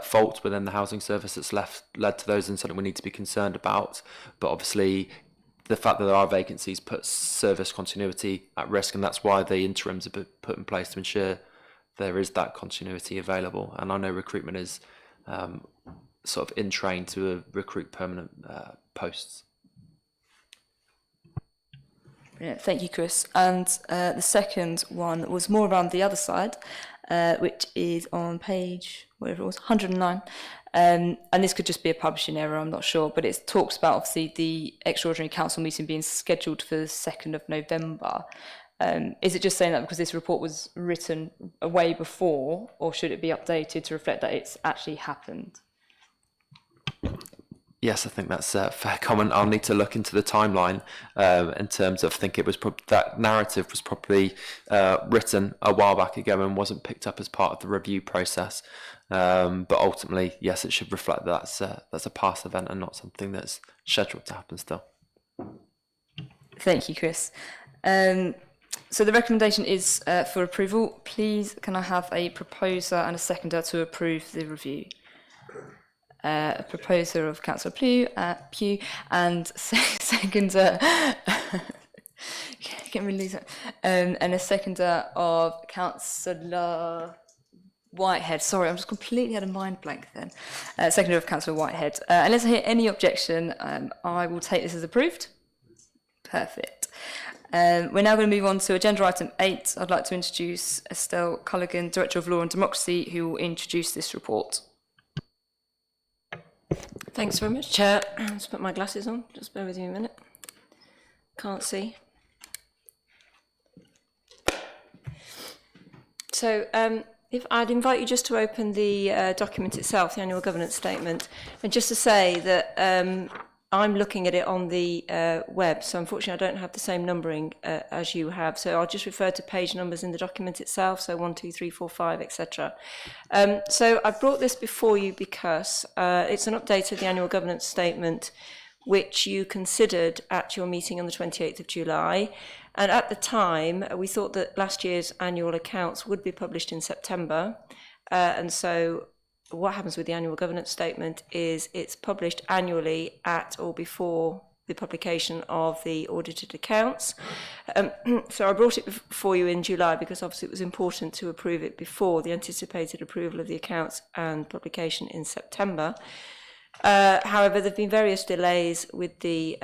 fault within the housing service that's led to those, and something we need to be concerned about. But obviously the fact that there are vacancies puts service continuity at risk, and that's why the interims are put in place to ensure there is that continuity available. And I know recruitment is sort of in train to recruit permanent posts. Brilliant. Thank you, Chris. And the second one was more around the other side, which is on page, whatever it was, 109. And this could just be a publishing error, I'm not sure, but it talks about obviously the extraordinary council meeting being scheduled for the 2nd of November. Is it just saying that because this report was written way before, or should it be updated to reflect that it's actually happened? Yes, I think that's a fair comment. I'll need to look into the timeline in terms of, I think it was that narrative was probably written a while back ago and wasn't picked up as part of the review process. But ultimately, yes, it should reflect that that's a past event and not something that's scheduled to happen still. Thank you, Chris. So the recommendation is for approval. Please, can I have a proposer and a seconder to approve the review? A proposer of Councillor Pugh and seconder and a seconder of Councillor Whitehead. Sorry, I'm just completely had a mind blank then. Seconder of Councillor Whitehead. Unless I hear any objection, I will take this as approved. Perfect. We're now going to move on to agenda item 8. I'd like to introduce Estelle Culligan, Director of Law and Democracy, who will introduce this report. Thanks very much, Chair. Let's put my glasses on. Just bear with me a minute. Can't see. So if I'd invite you just to open the document itself, the annual governance statement, and just to say that I'm looking at it on the web, so unfortunately I don't have the same numbering as you have. So I'll just refer to page numbers in the document itself, so 1, 2, 3, 4, 5, etc. So I brought this before you because it's an update of the annual governance statement, which you considered at your meeting on the 28th of July. And at the time, we thought that last year's annual accounts would be published in September. And so what happens with the annual governance statement is it's published annually at or before the publication of the audited accounts. So I brought it before you in July because obviously it was important to approve it before the anticipated approval of the accounts and publication in September. However, there have been various delays with the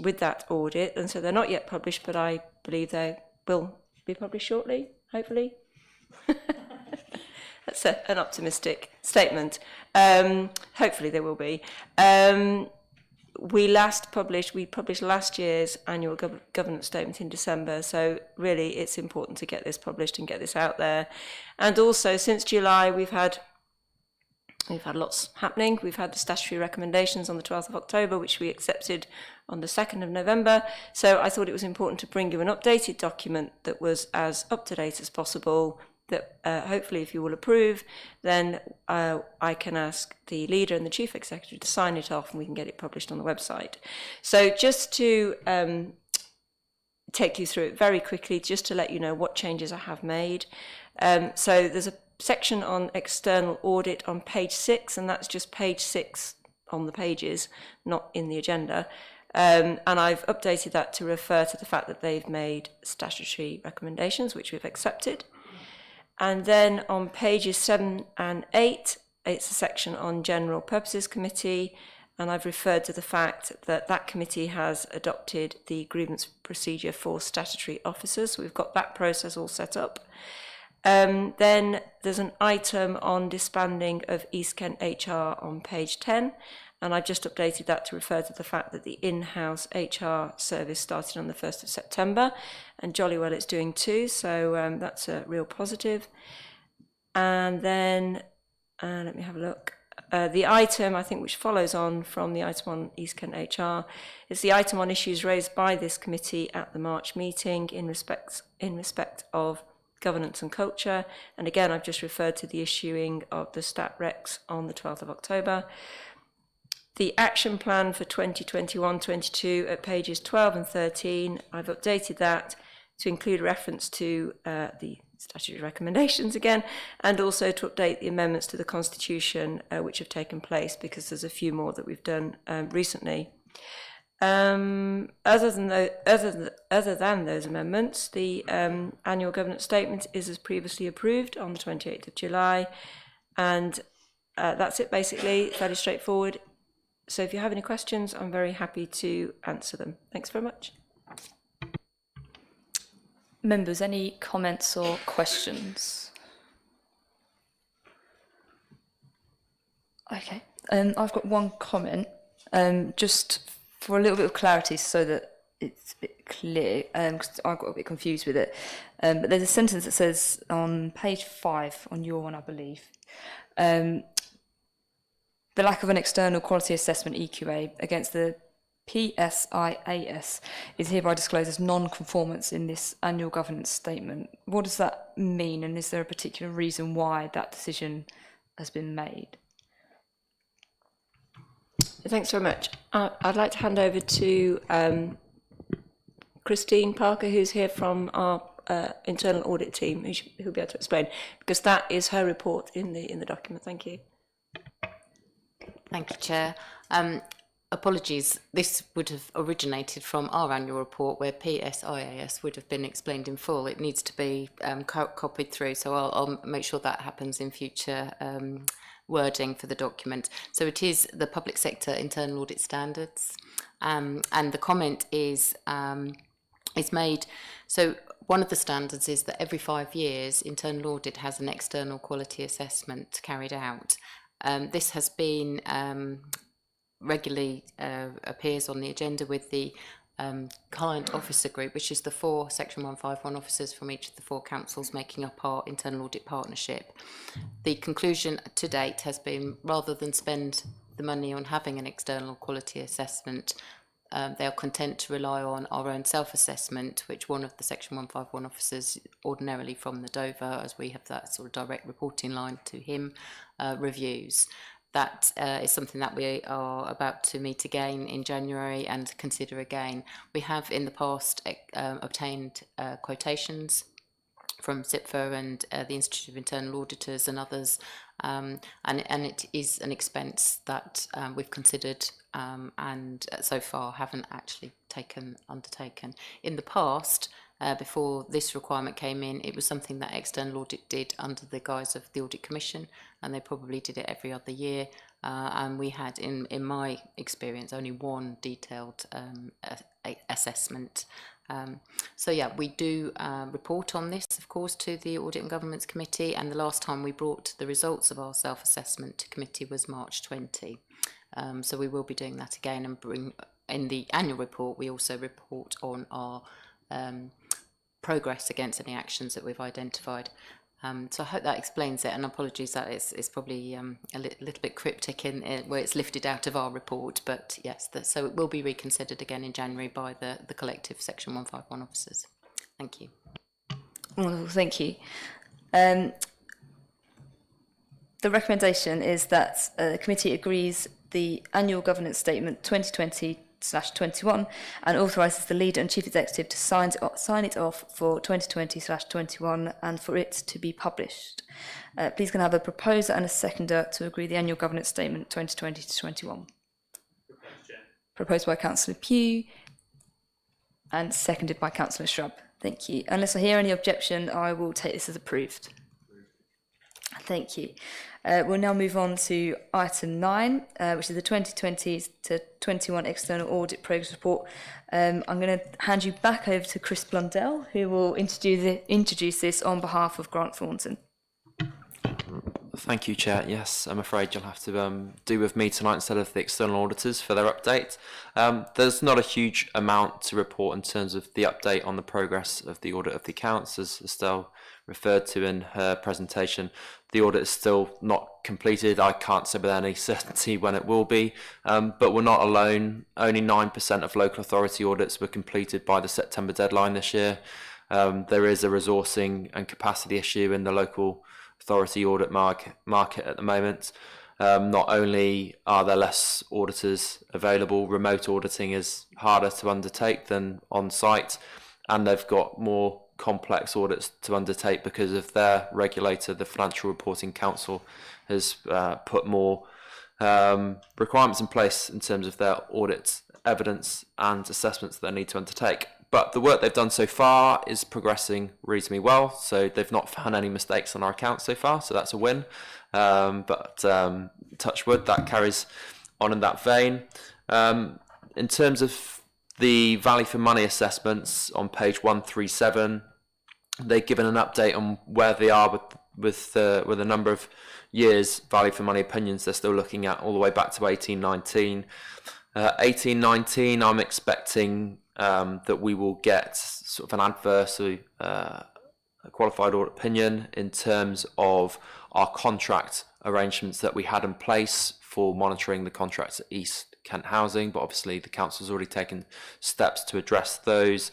with that audit, and so they're not yet published, but I believe they will be published shortly, hopefully. That's an optimistic statement. Hopefully there will be. We published last year's annual governance statement in December, so really it's important to get this published and get this out there. And also since July we've had We've had lots happening. We've had the statutory recommendations on the 12th of October, which we accepted on the 2nd of November. So I thought it was important to bring you an updated document that was as up-to-date as possible, that hopefully if you will approve, then I can ask the leader and the chief executive to sign it off and we can get it published on the website. So just to take you through it very quickly, just to let you know what changes I have made. So there's a section on external audit on page 6, and that's just page 6 on the pages, not in the agenda. And I've updated that to refer to the fact that they've made statutory recommendations, which we've accepted. And then on pages 7 and 8, it's a section on General Purposes Committee, and I've referred to the fact that that committee has adopted the grievance procedure for statutory officers. We've got that process all set up. Then there's an item on disbanding of East Kent HR on page 10, and I've just updated that to refer to the fact that the in-house HR service started on the 1st of September, and jolly well it's doing too, so that's a real positive. And then, let me have a look. The item, I think, which follows on from the item on East Kent HR is the item on issues raised by this committee at the March meeting in respect of governance and culture. And again, I've just referred to the issuing of the stat recs on the 12th of October. The action plan for 2021-22 at pages 12 and 13, I've updated that to include reference to the statutory recommendations again, and also to update the amendments to the Constitution which have taken place, because there's a few more that we've done recently. Other than those amendments, the annual governance statement is as previously approved on the 28th of July, and that's it basically, fairly straightforward. So if you have any questions, I'm very happy to answer them. Thanks very much. Members, any comments or questions? Okay, I've got one comment, just for a little bit of clarity so that it's a bit clear, because I got a bit confused with it. But there's a sentence that says on page 5, on your one, I believe, the lack of an external quality assessment EQA against the PSIAS is hereby disclosed as non-conformance in this annual governance statement. What does that mean, and is there a particular reason why that decision has been made? Thanks very much. I'd like to hand over to Christine Parker, who's here from our internal audit team, who'll be able to explain, because that is her report in the document. Thank you. Thank you, Chair. Apologies, this would have originated from our annual report where PSIAS would have been explained in full. It needs to be copied through, so I'll make sure that happens in future wording for the document. So it is the public sector internal audit standards, and the comment is made. So one of the standards is that every 5 years internal audit has an external quality assessment carried out. This has been regularly appears on the agenda with the client officer group, which is the 4 Section 151 officers from each of the 4 councils making up our internal audit partnership. The conclusion to date has been, rather than spend the money on having an external quality assessment, they are content to rely on our own self-assessment, which one of the Section 151 officers, ordinarily from the Dover, as we have that sort of direct reporting line to him, reviews. That is something that we are about to meet again in January and consider again. We have in the past obtained quotations from SIPFA and the Institute of Internal Auditors and others, and it is an expense that we've considered and so far haven't actually undertaken. In the past, before this requirement came in, it was something that external audit did under the guise of the Audit Commission, and they probably did it every other year. And we had, in my experience, only one detailed assessment. So yeah, we do report on this, of course, to the Audit and Governance Committee, and the last time we brought the results of our self-assessment to committee was March 20. So we will be doing that again, and bring in the annual report. We also report on our progress against any actions that we've identified. So I hope that explains it, and apologies that it's probably a little bit cryptic in where it's lifted out of our report, but yes, so it will be reconsidered again in January by the collective Section 151 officers. Thank you. Wonderful, thank you. The recommendation is that the committee agrees the annual governance statement 2020/21 and authorises the leader and chief executive to sign it off for 2020/21 and for it to be published. Please can I have a proposer and a seconder to agree the annual governance statement 2020/21. Proposed by Councillor Pugh and seconded by Councillor Shrub. Thank you. Unless I hear any objection, I will take this as approved. Thank you. We'll now move on to item 9, which is the 2020-21 External Audit Progress Report. I'm going to hand you back over to Chris Blundell, who will introduce this on behalf of Grant Thornton. Thank you, Chair. Yes, I'm afraid you'll have to do with me tonight instead of the external auditors for their update. There's not a huge amount to report in terms of the update on the progress of the audit of the accounts, as Estelle referred to in her presentation. The audit is still not completed. I can't say with any certainty when it will be, but we're not alone. Only 9% of local authority audits were completed by the September deadline this year. There is a resourcing and capacity issue in the local authority audit market at the moment. Not only are there less auditors available, remote auditing is harder to undertake than on site, and they've got more complex audits to undertake because of their regulator. The Financial Reporting Council has put more requirements in place in terms of their audit evidence and assessments that they need to undertake. But the work they've done so far is progressing reasonably well. So they've not found any mistakes on our accounts so far, so that's a win. But touch wood, that carries on in that vein. In terms of the value for money assessments on page 137, they've given an update on where they are with a number of years value for money opinions they're still looking at all the way back to 1819. 1819, I'm expecting that we will get sort of an adverse a qualified audit opinion in terms of our contract arrangements that we had in place for monitoring the contracts at East Kent Housing, but obviously the council's already taken steps to address those.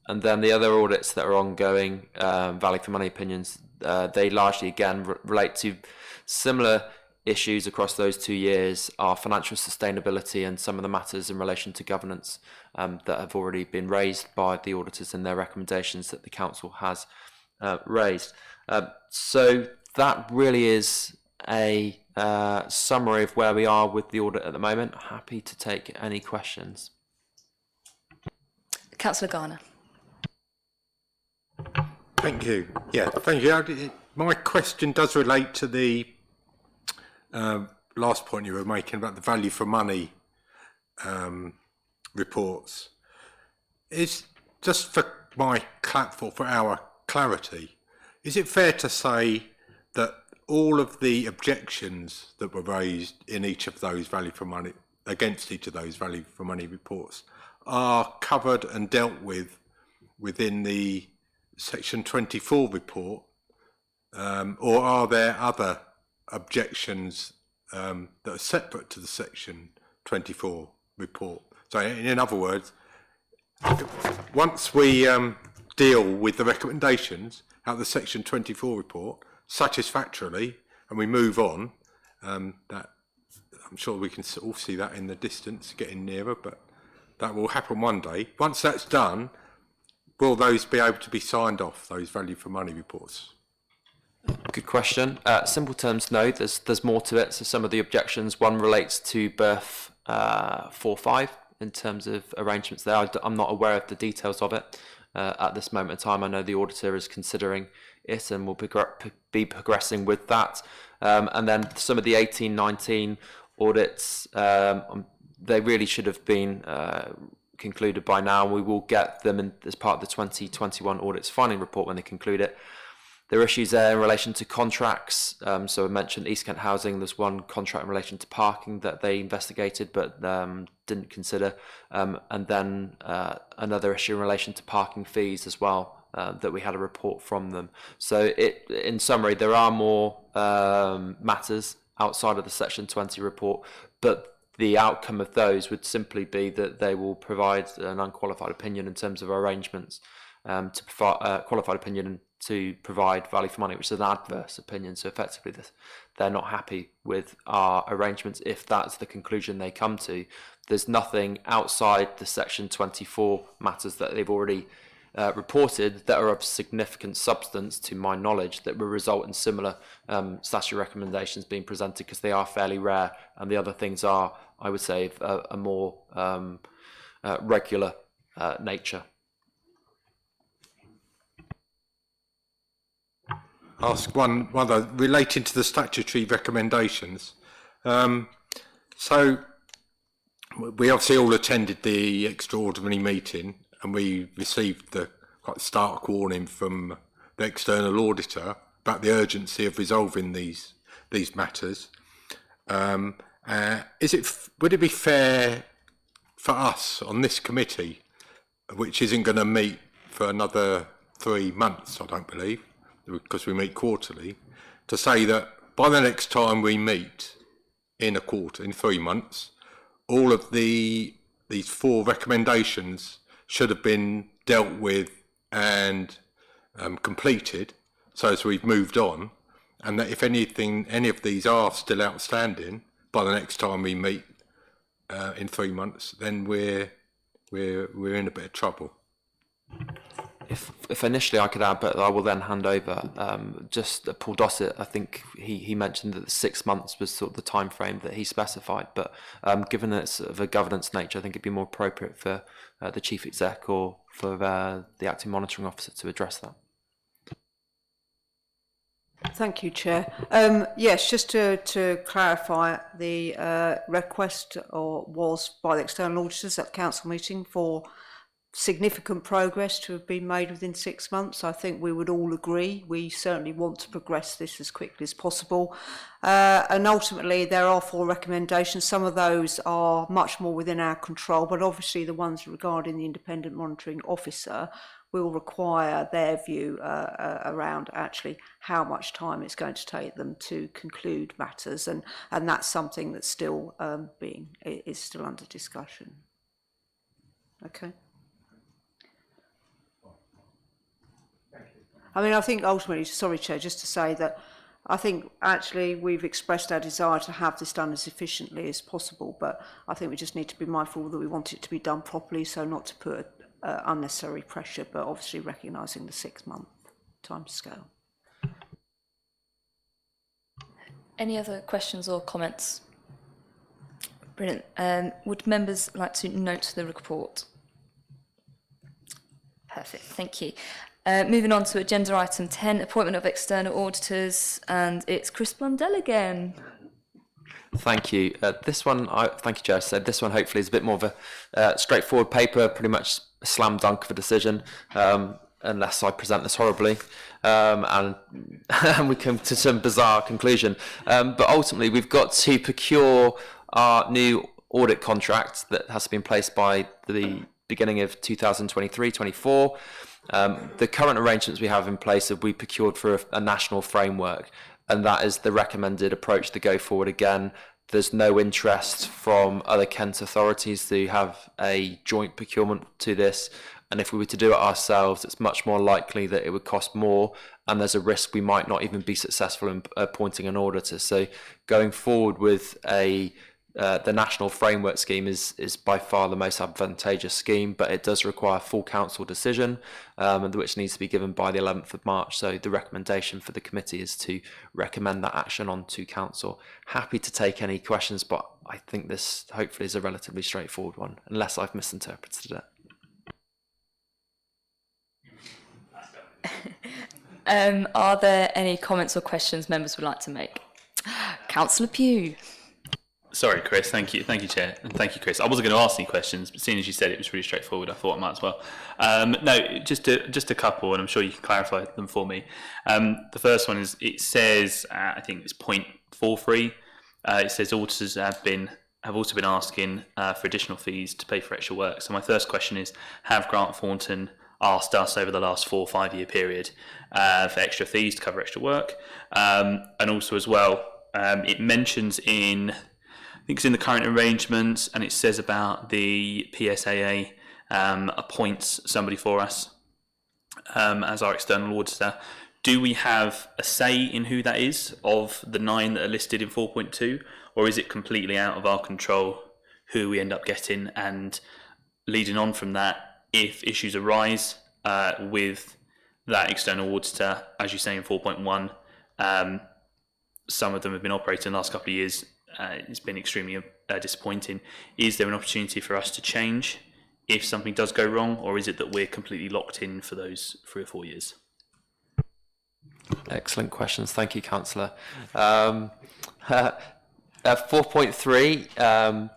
And then the other audits that are ongoing, value for money opinions, they largely again relate to similar issues across those 2 years, are financial sustainability and some of the matters in relation to governance that have already been raised by the auditors in their recommendations that the council has raised. So that really is a summary of where we are with the audit at the moment. Happy to take any questions. Councillor Garner. Thank you. Yeah, thank you. My question does relate to the last point you were making about the value for money reports. Is just for our clarity, is it fair to say that all of the objections that were raised in each of those value for money against each of those value for money reports are covered and dealt with within the Section 24 report, or are there other objections that are separate to the Section 24 report? So in other words, once we deal with the recommendations out of the Section 24 report satisfactorily and we move on, that I'm sure we can all see that in the distance getting nearer, but that will happen one day. Once that's done, will those be able to be signed off, those value for money reports? Good question. Simple terms, no. There's more to it. So some of the objections, one relates to berth 4-5 in terms of arrangements there. I'm not aware of the details of it at this moment in time. I know the auditor is considering it and will be progressing with that. And then some of the 18-19 audits, they really should have been concluded by now. We will get them as part of the 2021 audit's finding report when they conclude it. There are issues there in relation to contracts. So I mentioned East Kent Housing. There's one contract in relation to parking that they investigated but didn't consider. And then another issue in relation to parking fees as well that we had a report from them. So in summary, there are more matters outside of the Section 20 report, but the outcome of those would simply be that they will provide an unqualified opinion in terms of arrangements to provide qualified opinion to provide value for money, which is an adverse opinion. So effectively, they're not happy with our arrangements if that's the conclusion they come to. There's nothing outside the Section 24 matters that they've already reported that are of significant substance, to my knowledge, that will result in similar statutory recommendations being presented, because they are fairly rare, and the other things are, I would say, a more regular nature. Ask one other relating to the statutory recommendations. So we obviously all attended the extraordinary meeting, and we received the quite stark warning from the external auditor about the urgency of resolving these matters. Would it be fair for us on this committee, which isn't going to meet for another 3 months, I don't believe, because we meet quarterly, to say that by the next time we meet in 3 months, all of these 4 recommendations should have been dealt with and completed, so as we've moved on, and that if any of these are still outstanding by the next time we meet in 3 months, then we're in a bit of trouble. If initially I could add, but I will then hand over. Just Paul Dossett, I think he mentioned that 6 months was sort of the time frame that he specified. But given that it's of a governance nature, I think it'd be more appropriate for the chief exec or for the acting monitoring officer to address that. Thank you, Chair. Yes, just to clarify, the request was by the external auditors at the council meeting for significant progress to have been made within 6 months. I think we would all agree. We certainly want to progress this as quickly as possible. And ultimately, there are 4 recommendations. Some of those are much more within our control, but obviously the ones regarding the independent monitoring officer will require their view around actually how much time it's going to take them to conclude matters, and that's something that's still is still under discussion. Okay. I mean, I think ultimately, sorry, Chair, just to say that I think actually we've expressed our desire to have this done as efficiently as possible, but I think we just need to be mindful that we want it to be done properly, so not to put unnecessary pressure, but obviously recognising the 6-month timescale. Any other questions or comments? Brilliant. Would members like to note the report? Perfect, thank you. Moving on to agenda item 10, appointment of external auditors, and it's Chris Blundell again. Thank you. This one, thank you, Chair. So this one hopefully is a bit more of a straightforward paper, pretty much a slam dunk of a decision, unless I present this horribly, and we come to some bizarre conclusion. But ultimately, we've got to procure our new audit contract that has been placed by the beginning of 2023-24. The current arrangements we have in place have we procured for a national framework, and that is the recommended approach to go forward again. There's no interest from other Kent authorities to have a joint procurement to this, and if we were to do it ourselves, it's much more likely that it would cost more, and there's a risk we might not even be successful in appointing an auditor. So going forward with the national framework scheme is by far the most advantageous scheme, but it does require full council decision, which needs to be given by the 11th of March. So the recommendation for the committee is to recommend that action on to council. Happy to take any questions, but I think this hopefully is a relatively straightforward one, unless I've misinterpreted it. Are there any comments or questions members would like to make? Councillor Pugh. Sorry, Chris. Thank you, Chair, and thank you, Chris. I wasn't going to ask any questions, but seeing as you said it was really straightforward, I thought I might as well. No, just a couple, and I'm sure you can clarify them for me. The first one is, it says, I think it's point 43. It says auditors have also been asking for additional fees to pay for extra work. So my first question is, have Grant Thornton asked us over the last 4 or 5 year period for extra fees to cover extra work. And also as well, it mentions in, I think it's in the current arrangements, and it says about the PSAA appoints somebody for us as our external auditor. Do we have a say in who that is of the 9 that are listed in 4.2, or is it completely out of our control who we end up getting? And leading on from that, if issues arise with that external auditor, as you say in 4.1, some of them have been operating the last couple of years, it's been extremely disappointing. Is there an opportunity for us to change if something does go wrong, or is it that we're completely locked in for those 3 or 4 years? Excellent questions. Thank you, Councillor. 4.3,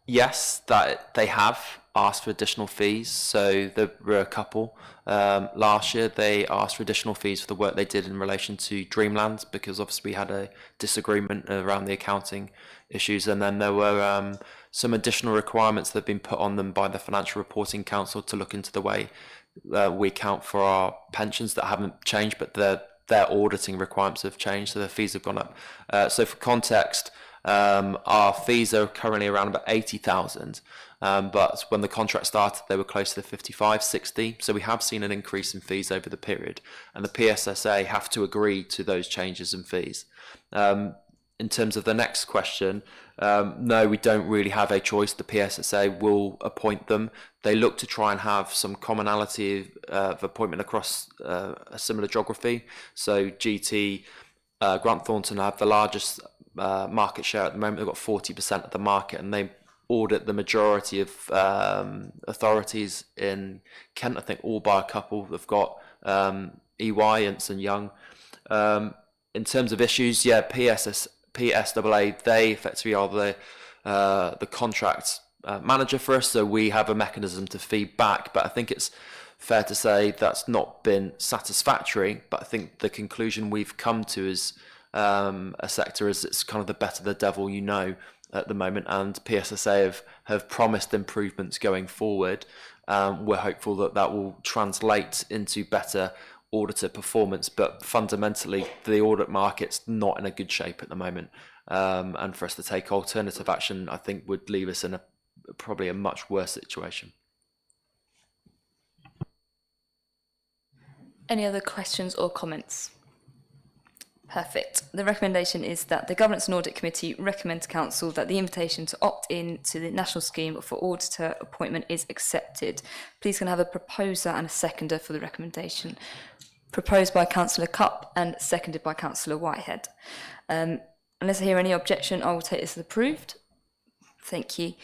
yes, that they have asked for additional fees. So there were a couple. Last year, they asked for additional fees for the work they did in relation to Dreamland, because obviously we had a disagreement around the accounting issues. And then there were some additional requirements that have been put on them by the Financial Reporting Council to look into the way we account for our pensions that haven't changed, but their auditing requirements have changed, so the fees have gone up. So for context, our fees are currently around about 80,000, but when the contract started, they were close to the 55, 60. So we have seen an increase in fees over the period, and the PSSA have to agree to those changes in fees. In terms of the next question, no, we don't really have a choice. The PSSA will appoint them. They look to try and have some commonality of appointment across a similar geography. So GT, Grant Thornton have the largest market share at the moment. They've got 40% of the market, and they audit the majority of authorities in Kent. I think all by a couple. They've got EY, Ernst & Young. In terms of issues, yeah, PSAA, they effectively are the contract manager for us, so we have a mechanism to feed back, but I think it's fair to say that's not been satisfactory. But I think the conclusion we've come to as a sector is it's kind of the better the devil you know at the moment, and PSSA have promised improvements going forward. We're hopeful that that will translate into better auditor performance, but fundamentally the audit market's not in a good shape at the moment, and for us to take alternative action, I think, would leave us in probably a much worse situation. Any other questions or comments? Perfect. The recommendation is that the Governance and Audit Committee recommend to Council that the invitation to opt in to the National Scheme for Auditor Appointment is accepted. Please can I have a proposer and a seconder for the recommendation. Proposed by Councillor Cupp and seconded by Councillor Whitehead. Unless I hear any objection, I will take this as approved. Thank you.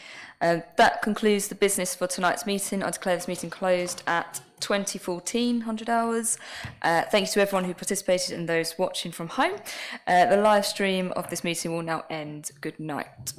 That concludes the business for tonight's meeting. I declare this meeting closed at 2014, 100 hours. Thank you to everyone who participated and those watching from home. The live stream of this meeting will now end. Good night.